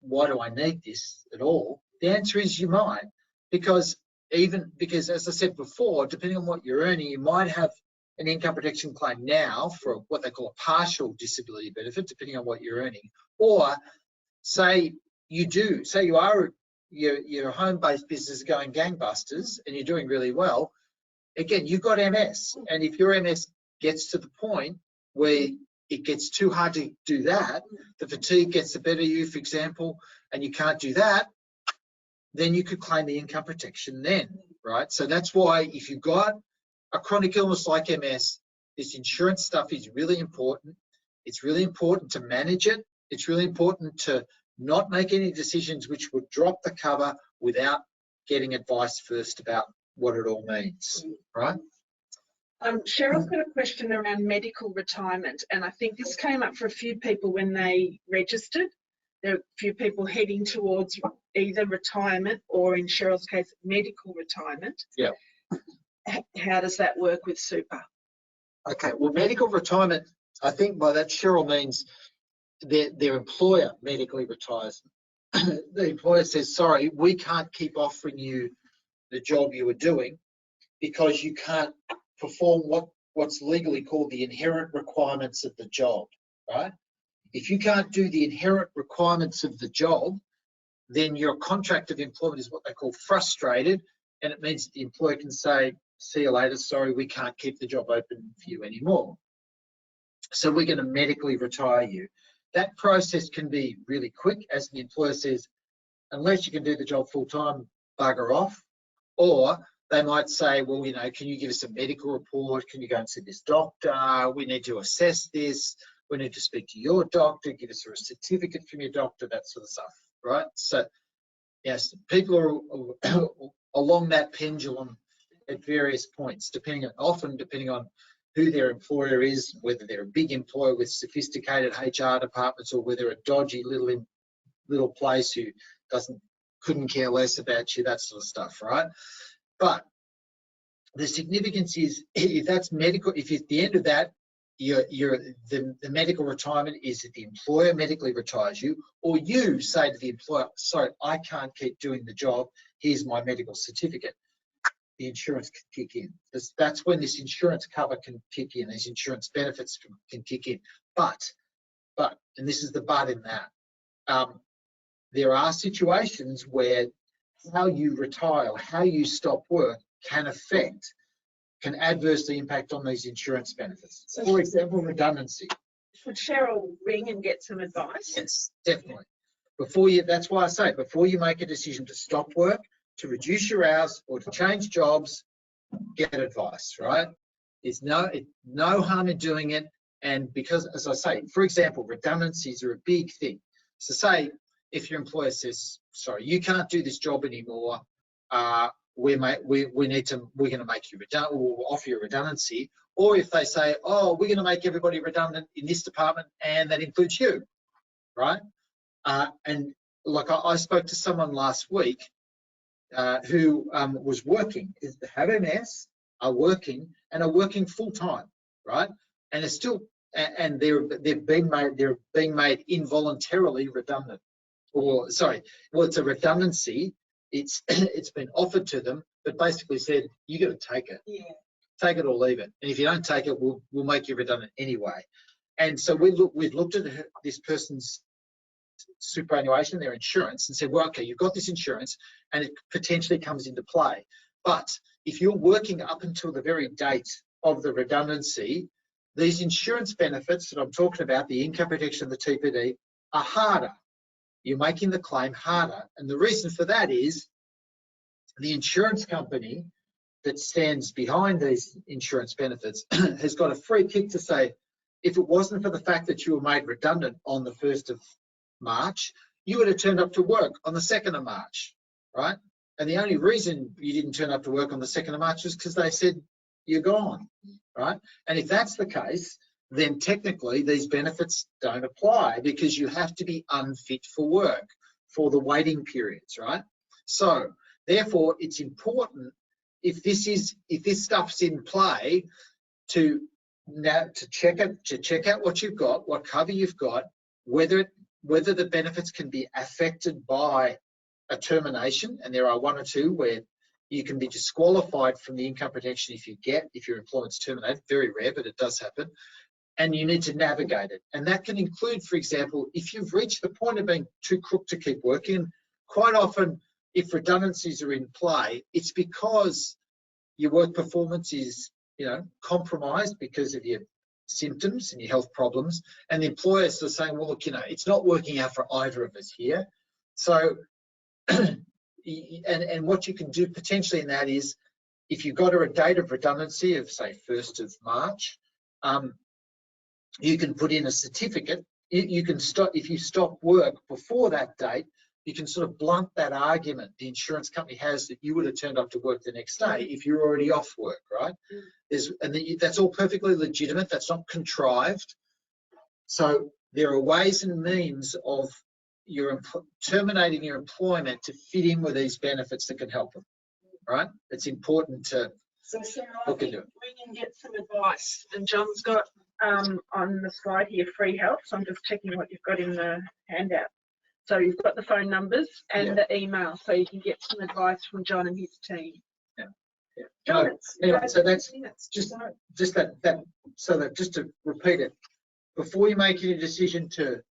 why do I need this at all? The answer is you might, because as I said before, depending on what you're earning, you might have an income protection claim now for what they call a partial disability benefit, depending on what you're earning. Or say your home-based business is going gangbusters and you're doing really well. Again, you've got MS, and if your MS gets to the point where it gets too hard to do that, the fatigue gets the better of you, for example, and you can't do that, then you could claim the income protection then, right? So that's why if you've got a chronic illness like MS, this insurance stuff is really important. It's really important to manage it. It's really important to not make any decisions which would drop the cover without getting advice first about what it all means, right? Cheryl's got a question around medical retirement, and I think this came up for a few people when they registered. There are a few people heading towards either retirement or, in Cheryl's case, medical retirement. Yeah. How does that work with super? Okay, well, medical retirement, I think by that Cheryl means their employer medically retires. The employer says, sorry, we can't keep offering you the job you were doing because you can't perform what's legally called the inherent requirements of the job, right? If you can't do the inherent requirements of the job, then your contract of employment is what they call frustrated, and it means that the employer can say, see you later, sorry, we can't keep the job open for you anymore. So we're going to medically retire you. that process can be really quick, as the employer says, unless you can do the job full time, bugger off. Or they might say, well, you know, can you give us a medical report? Can you go and see this doctor? We need to assess this. We need to speak to your doctor, give us a certificate from your doctor, that sort of stuff, right? So, yes, people are along that pendulum at various points, often depending on who their employer is, whether they're a big employer with sophisticated HR departments or whether a dodgy little place who couldn't care less about you, that sort of stuff, right? But the significance is, if that's medical, if at the end of that, the medical retirement is that the employer medically retires you, or you say to the employer, sorry, I can't keep doing the job, here's my medical certificate. The insurance can kick in. That's when this insurance cover can kick in, these insurance benefits can kick in. But, and this is the but in that, there are situations where how you retire, how you stop work can adversely impact on these insurance benefits. So, for example, redundancy. Should Cheryl ring and get some advice? Yes, definitely. That's why I say, before you make a decision to stop work, to reduce your hours, or to change jobs, get advice, right? There's no harm in doing it. And because, as I say, for example, redundancies are a big thing. So say if your employer says, sorry, you can't do this job anymore, we're going to make you redundant, we'll offer you a redundancy. Or if they say, oh, we're going to make everybody redundant in this department, and that includes you, right? And like I spoke to someone last week who was working, have MS, are working full time, right? And it's still, and they're being made involuntarily redundant. Or sorry, well, it's a redundancy. It's been offered to them, but basically said, you got to take it. Yeah. Take it or leave it. And if you don't take it, we'll make you redundant anyway. And so we've looked at this person's superannuation, their insurance, and said, well, okay, you've got this insurance and it potentially comes into play. But if you're working up until the very date of the redundancy, these insurance benefits that I'm talking about, the income protection, the TPD, are harder. You're making the claim harder. And the reason for that is the insurance company that stands behind these insurance benefits has got a free kick to say, if it wasn't for the fact that you were made redundant on the 1st of March, you would have turned up to work on the 2nd of March, right? And the only reason you didn't turn up to work on the 2nd of March was because they said, you're gone, right? And if that's the case, then technically these benefits don't apply because you have to be unfit for work for the waiting periods, right? So therefore, it's important if this stuff's in play to check out what you've got, what cover you've got, whether the benefits can be affected by a termination, and there are one or two where you can be disqualified from the income protection if your employment's terminated. Very rare, but it does happen. And you need to navigate it. And that can include, for example, if you've reached the point of being too crook to keep working, quite often if redundancies are in play, it's because your work performance is, compromised because of your symptoms and your health problems. And the employers are saying, well, look, it's not working out for either of us here. So, and what you can do potentially in that is, if you've got a date of redundancy of, say, 1st of March, you can put in a certificate. You can stop, if you stop work before that date, you can sort of blunt that argument the insurance company has that you would have turned up to work the next day if you're already off work, right? That's all perfectly legitimate. That's not contrived. So there are ways and means of terminating your employment to fit in with these benefits that can help them, right? It's important to look into it. We can get some advice, and John's got on the slide here free help, so I'm just checking what you've got in the handout. So you've got the phone numbers and the email, so you can get some advice from John and his team. Yeah. John, anyway, so that's just to repeat it, before you make any decision to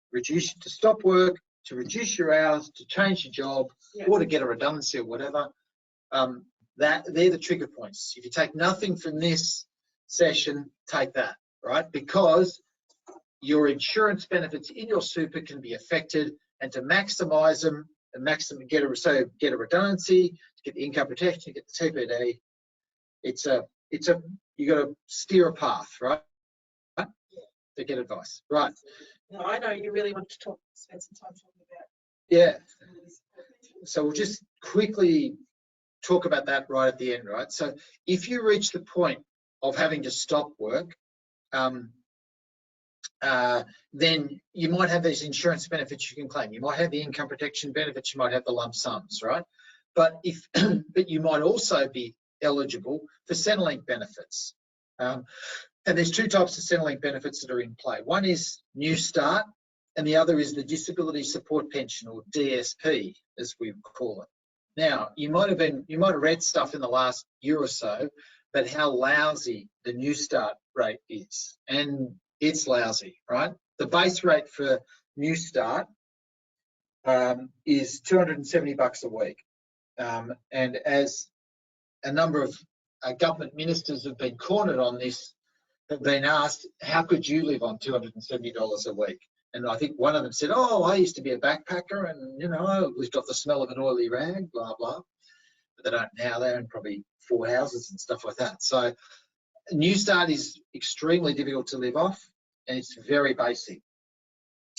stop work, to reduce your hours, to change your job, or to get a redundancy or whatever, they're the trigger points. If you take nothing from this session, take that, right? Because your insurance benefits in your super can be affected, and to maximise them and get a redundancy, to get the income protection, to get the TPD, you got to steer a path, right? To get advice, right? No, I know you really want to spend some time talking about. Yeah. So we'll just quickly talk about that right at the end, right? So if you reach the point of having to stop work, then you might have these insurance benefits you can claim. You might have the income protection benefits. You might have the lump sums, right? But you might also be eligible for Centrelink benefits. And there's two types of Centrelink benefits that are in play. One is New Start, and the other is the Disability Support Pension, or DSP, as we call it. Now, you might have read stuff in the last year or so about how lousy the New Start rate is, and it's lousy, right? The base rate for New Start is $270 a week, and as a number of government ministers have been cornered on this, have been asked, how could you live on $270 a week? And I think one of them said, oh, I used to be a backpacker, and, you know, we've got the smell of an oily rag, blah, blah. But they don't now. They own probably 4 houses and stuff like that. So New Start is extremely difficult to live off, and it's very basic.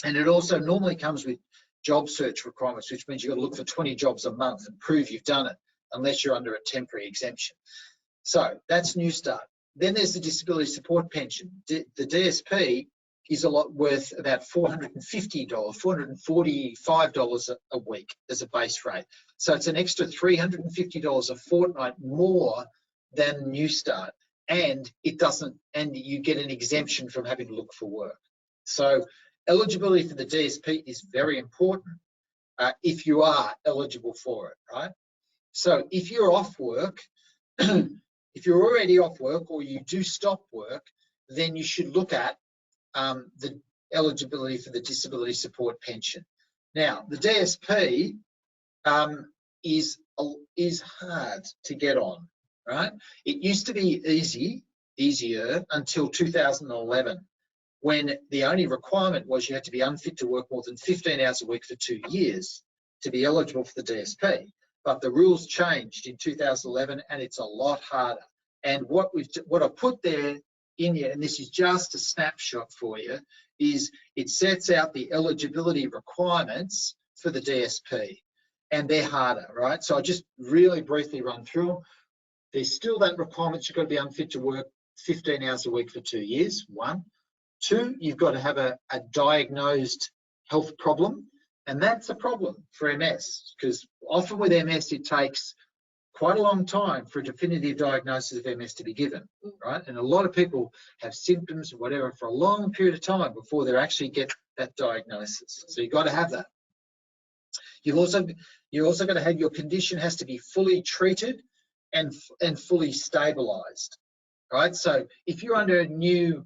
And it also normally comes with job search requirements, which means you've got to look for 20 jobs a month and prove you've done it, unless you're under a temporary exemption. So that's New Start. Then there's the Disability Support Pension. The DSP is worth about $450, $445 a week as a base rate. So it's an extra $350 a fortnight more than New Start, and you get an exemption from having to look for work. So eligibility for the DSP is very important if you are eligible for it, right? So if you're off work, if you're already off work or you do stop work, then you should look at the eligibility for the Disability Support Pension. Now, the DSP is hard to get on, right? It used to be easier until 2011, when the only requirement was you had to be unfit to work more than 15 hours a week for 2 years to be eligible for the DSP. But the rules changed in 2011, and it's a lot harder. And what I've put there in here, and this is just a snapshot for you, is it sets out the eligibility requirements for the DSP, and they're harder, right? So I just really briefly run through them. There's still that requirement, you've got to be unfit to work 15 hours a week for 2 years, 1. 2, you've got to have a diagnosed health problem, and that's a problem for MS, because often with MS it takes quite a long time for a definitive diagnosis of MS to be given, right? And a lot of people have symptoms or whatever for a long period of time before they actually get that diagnosis. So you've got to have that. You're also got to have your condition has to be fully treated and fully stabilised, right? So if you're under a new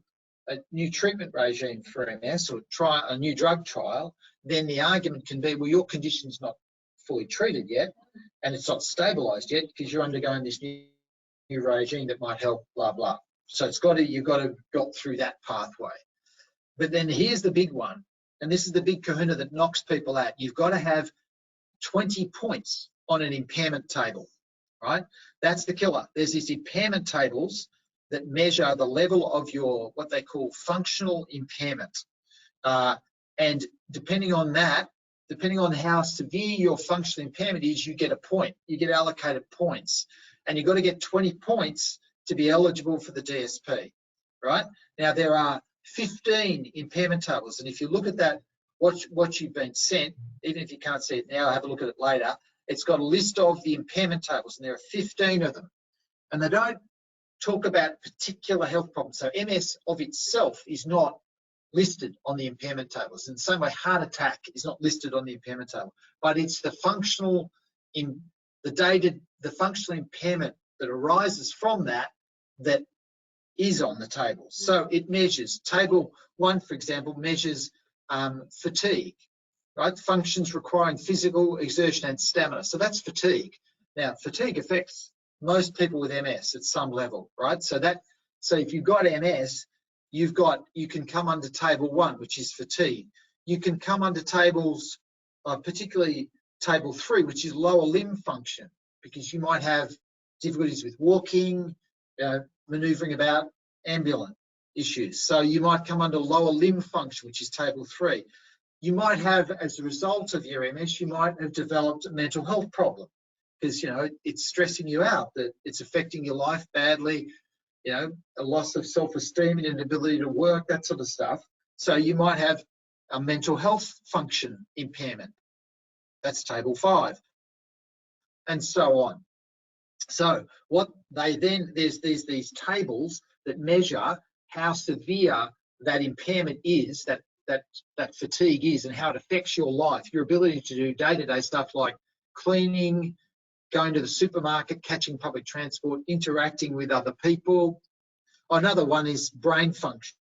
treatment regime for MS or try a new drug trial, then the argument can be, well, your condition's not fully treated yet and it's not stabilised yet because you're undergoing this new regime that might help, blah, blah. So you've got to go through that pathway. But then here's the big one, and this is the big kahuna that knocks people out. You've got to have 20 points on an impairment table, right? That's the killer. There's these impairment tables that measure the level of your, what they call functional impairment. And depending on that, depending on how severe your functional impairment is, you get a point. You get allocated points. And you've got to get 20 points to be eligible for the DSP, right? Now, there are 15 impairment tables. And if you look at that, what you've been sent, even if you can't see it now, have a look at it later, it's got a list of the impairment tables, and there are 15 of them. And they don't talk about particular health problems. So MS of itself is not listed on the impairment tables. In the same way, heart attack is not listed on the impairment table, but it's the functional functional impairment that arises from that is on the table. So it measures, table 1, for example, measures fatigue, right? Functions requiring physical exertion and stamina. So that's fatigue. Now, fatigue affects most people with MS at some level, right? So if you've got MS, you can come under table 1, which is fatigue. You can come under tables, particularly table 3, which is lower limb function, because you might have difficulties with walking, manoeuvring about, ambulant issues. So you might come under lower limb function, which is table 3. You might have, as a result of your MS, you might have developed a mental health problem, because it's stressing you out, that it's affecting your life badly, a loss of self-esteem and inability to work, that sort of stuff. So you might have a mental health function impairment. That's table 5, and so on. So what they then, there's these tables that measure how severe that impairment is, that fatigue is, and how it affects your life, your ability to do day-to-day stuff like cleaning, going to the supermarket, catching public transport, interacting with other people. Another one is brain function.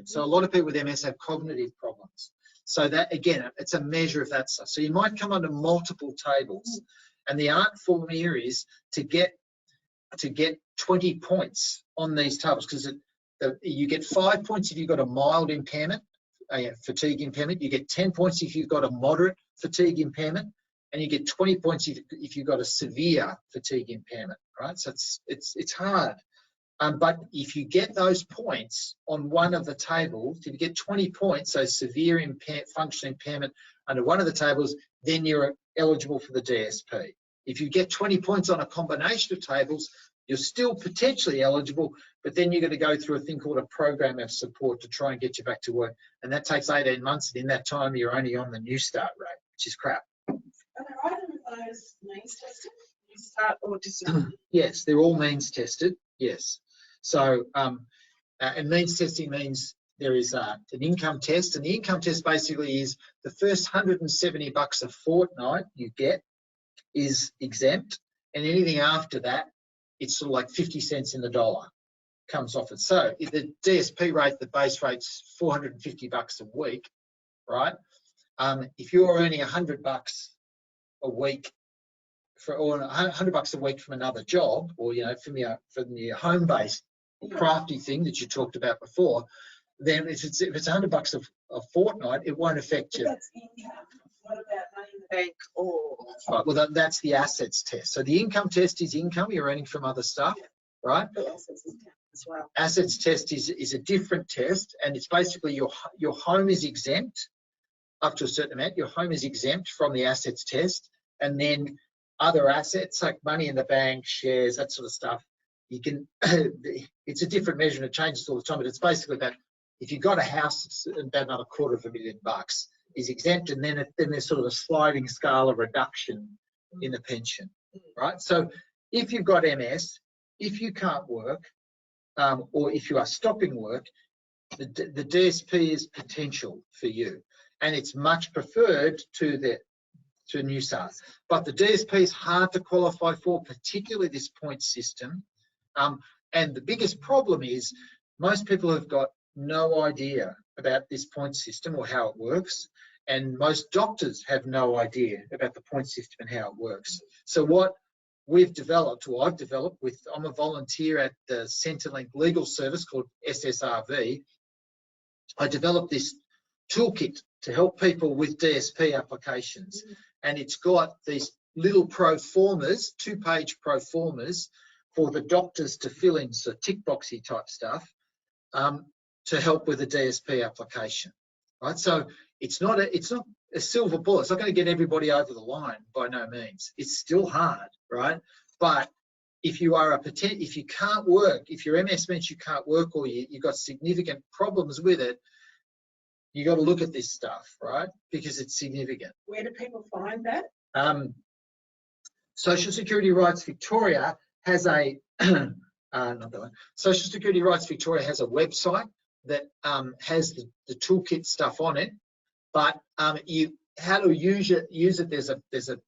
So a lot of people with MS have cognitive problems. So that, again, it's a measure of that stuff. So you might come under multiple tables, and the art form here is to get 20 points on these tables, because you get 5 points if you've got a mild impairment, fatigue impairment. You get 10 points if you've got a moderate fatigue impairment, and you get 20 points if you've got a severe fatigue impairment, right? So it's hard. But if you get those points on one of the tables, if you get 20 points, so severe functional impairment under one of the tables, then you're eligible for the DSP. If you get 20 points on a combination of tables, you're still potentially eligible, but then you're going to go through a thing called a program of support to try and get you back to work. And that takes 18 months, and in that time, you're only on the New Start rate, which is crap. Are either of those means tested? New Start or disability? Yes, they're all means tested, yes. So, and means testing means there is an income test, and the income test basically is the first $170 a fortnight you get is exempt, and anything after that, it's sort of like 50 cents in the dollar comes off it. So if the DSP rate, the base rate's $450 a week, right? If you're earning $100 a week or $100 a week from another job, or from your home-based crafty thing that you talked about before, then if it's $100 a fortnight, it won't affect you. That's income. What about money in the bank or? Right, well, that's the assets test. So the income test is income you're earning from other stuff, right? The assets income as well. Assets test is a different test, and it's basically your home is exempt up to a certain amount. Your home is exempt from the assets test, and then other assets like money in the bank, shares, that sort of stuff, you can, it's a different measure and it changes all the time, but it's basically that if you've got a house that's about another $250,000 is exempt, and then there's sort of a sliding scale of reduction in the pension, right? So if you've got MS, if you can't work, or if you are stopping work, the DSP is potential for you, and it's much preferred to New Start. But the DSP is hard to qualify for, particularly this point system. And the biggest problem is most people have got no idea about this point system or how it works, and most doctors have no idea about the point system and how it works. So what we've developed, or I've developed I'm a volunteer at the Centrelink Legal Service called SSRV. I developed this toolkit to help people with DSP applications. And it's got these little pro formas, 2-page pro formas for the doctors to fill in, so tick boxy type stuff, to help with the DSP application, right? So it's not a silver bullet. It's not going to get everybody over the line, by no means. It's still hard, right? But if you are if you can't work, if your MS means you can't work, or you've got significant problems with it, you got to look at this stuff, right? Because it's significant. Where do people find that? Social Security Rights Victoria has a not that one. Social Security Rights Victoria has a website that has the toolkit stuff on it, but how to use it. There's a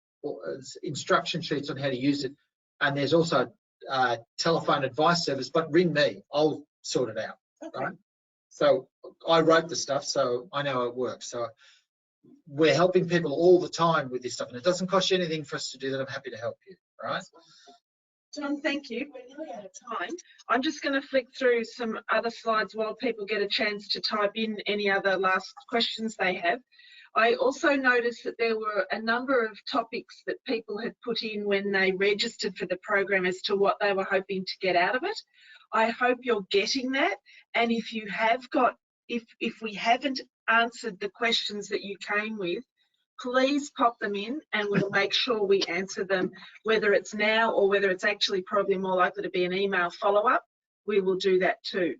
instruction sheets on how to use it, and there's also a telephone advice service. But ring me, I'll sort it out. Okay. Right? So I wrote the stuff, so I know how it works. So we're helping people all the time with this stuff, and it doesn't cost you anything for us to do that. I'm happy to help you, right? John, thank you. We're nearly out of time. I'm just going to flick through some other slides while people get a chance to type in any other last questions they have. I also noticed that there were a number of topics that people had put in when they registered for the program as to what they were hoping to get out of it. I hope you're getting that. And if you have got, if we haven't answered the questions that you came with, please pop them in and we'll make sure we answer them, whether it's now or whether it's actually probably more likely to be an email follow-up. We will do that too.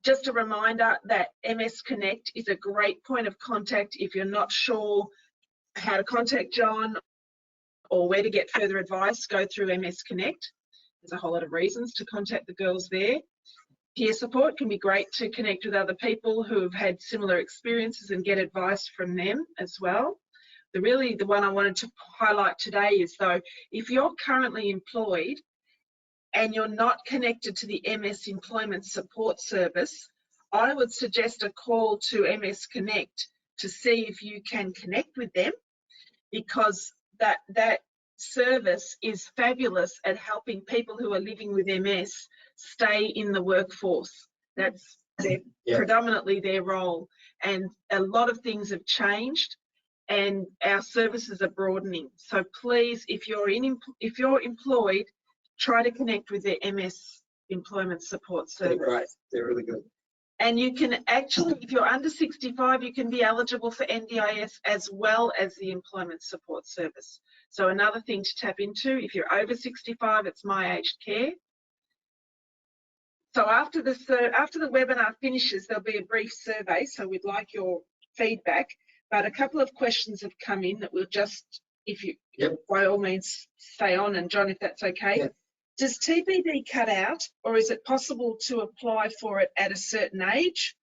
Just a reminder that MS Connect is a great point of contact if you're not sure how to contact John or where to get further advice. Go through MS Connect. There's a whole lot of reasons to contact the girls there. Peer support can be great to connect with other people who have had similar experiences and get advice from them as well. The one I wanted to highlight today is, though, if you're currently employed and you're not connected to the MS Employment Support Service, I would suggest a call to MS Connect to see if you can connect with them, because that service is fabulous at helping people who are living with MS stay in the workforce. That's predominantly their role, and a lot of things have changed and our services are broadening. So please, if you're employed, try to connect with the MS Employment Support Service. They're great. They're really good. And you can actually, if you're under 65, you can be eligible for NDIS as well as the Employment Support Service. So another thing to tap into. If you're over 65, it's My Aged Care. So after the webinar finishes, there'll be a brief survey. So we'd like your feedback. But a couple of questions have come in that we'll just, if you, by all means, stay on. And John, if that's okay. Yep. Does TPD cut out, or is it possible to apply for it at a certain age?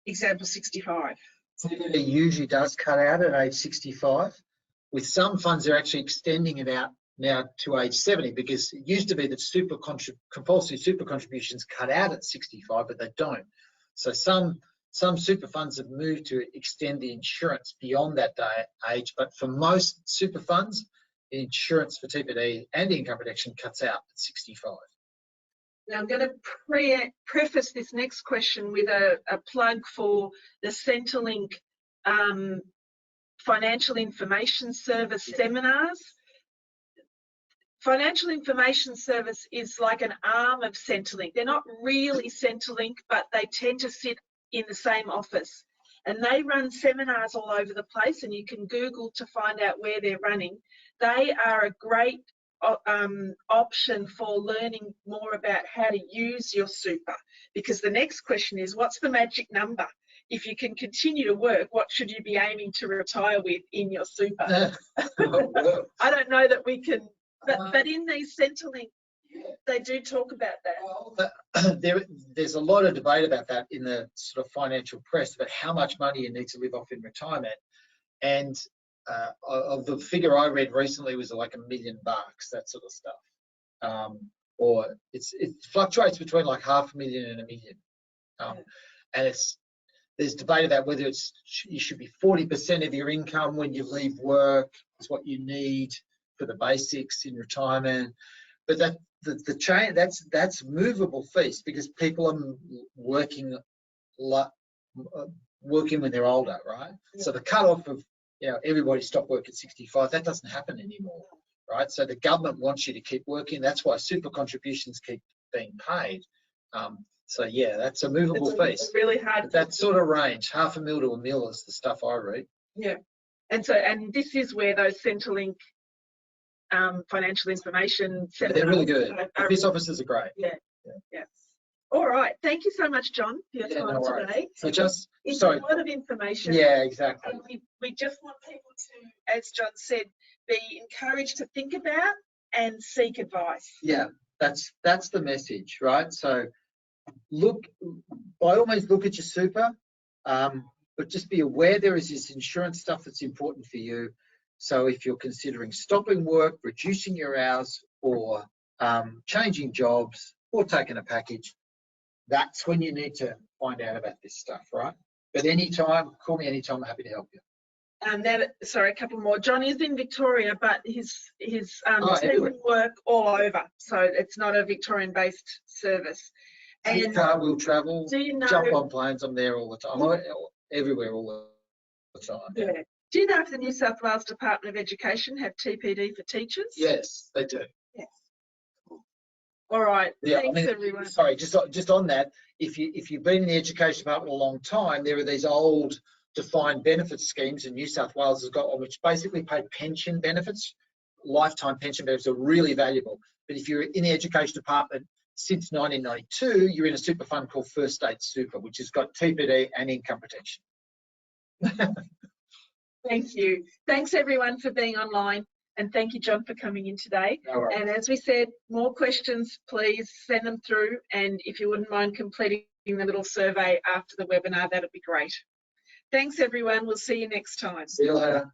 Example 65. TPD usually does cut out at age 65. With some funds, they're actually extending it out now to age 70, because it used to be that compulsory super contributions cut out at 65, but they don't. So some super funds have moved to extend the insurance beyond that age, but for most super funds, the insurance for TPD and income protection cuts out at 65. Now I'm going to preface this next question with a plug for the Centrelink Financial Information Service seminars. Financial Information Service is like an arm of Centrelink. They're not really Centrelink, but they tend to sit in the same office. And they run seminars all over the place, and you can Google to find out where they're running. They are a great option for learning more about how to use your super, because the next question is, what's the magic number? If you can continue to work, what should you be aiming to retire with in your super? I don't know that we can, but in these Centrelink, they do talk about that. Well, there's a lot of debate about that in the sort of financial press about how much money you need to live off in retirement. And of the figure I read recently was like $1 million, that sort of stuff. Or it fluctuates between like $500,000 and $1 million. And there's debate about whether you should be 40% of your income when you leave work is what you need for the basics in retirement. But that's movable feast, because people are working when they're older, right? Yeah. So the cutoff of everybody stop work at 65, that doesn't happen anymore, right? So the government wants you to keep working. That's why super contributions keep being paid. So yeah, that's a movable feast. It's really hard. But that sort of range, $500,000 to $1 million is the stuff I read. Yeah, and this is where those Centrelink financial information seminars, they're really good. The peace officers are great. Yeah. All right, thank you so much, John, for your time today. So it's a lot of information. Yeah, exactly. And we just want people to, as John said, be encouraged to think about and seek advice. Yeah, that's the message, right? So by all means, look at your super, but just be aware there is this insurance stuff that's important for you. So if you're considering stopping work, reducing your hours, or changing jobs, or taking a package, that's when you need to find out about this stuff, right? But anytime, call me anytime, I'm happy to help you. Sorry, a couple more. John is in Victoria, but his team everywhere. work all over, so it's not a Victorian-based service. And car will travel. do you know, jump on planes? I'm there all the time. I'm everywhere all the time. Yeah. Do you know if the New South Wales Department of Education have TPD for teachers? Yes, they do. Yes. All right. Yeah, Thanks, I mean, everyone. sorry, just on that, if you've been in the education department a long time, there are these old defined benefit schemes, and New South Wales has got one which basically pay pension benefits. Lifetime pension benefits are really valuable. But if you're in the education department since 1992, you're in a super fund called First State Super, which has got TPD and income protection. Thank you. Thanks, everyone, for being online. And thank you, John, for coming in today. No worries. And as we said, more questions, please send them through. And if you wouldn't mind completing the little survey after the webinar, that'd be great. Thanks, everyone. We'll see you next time. See you later.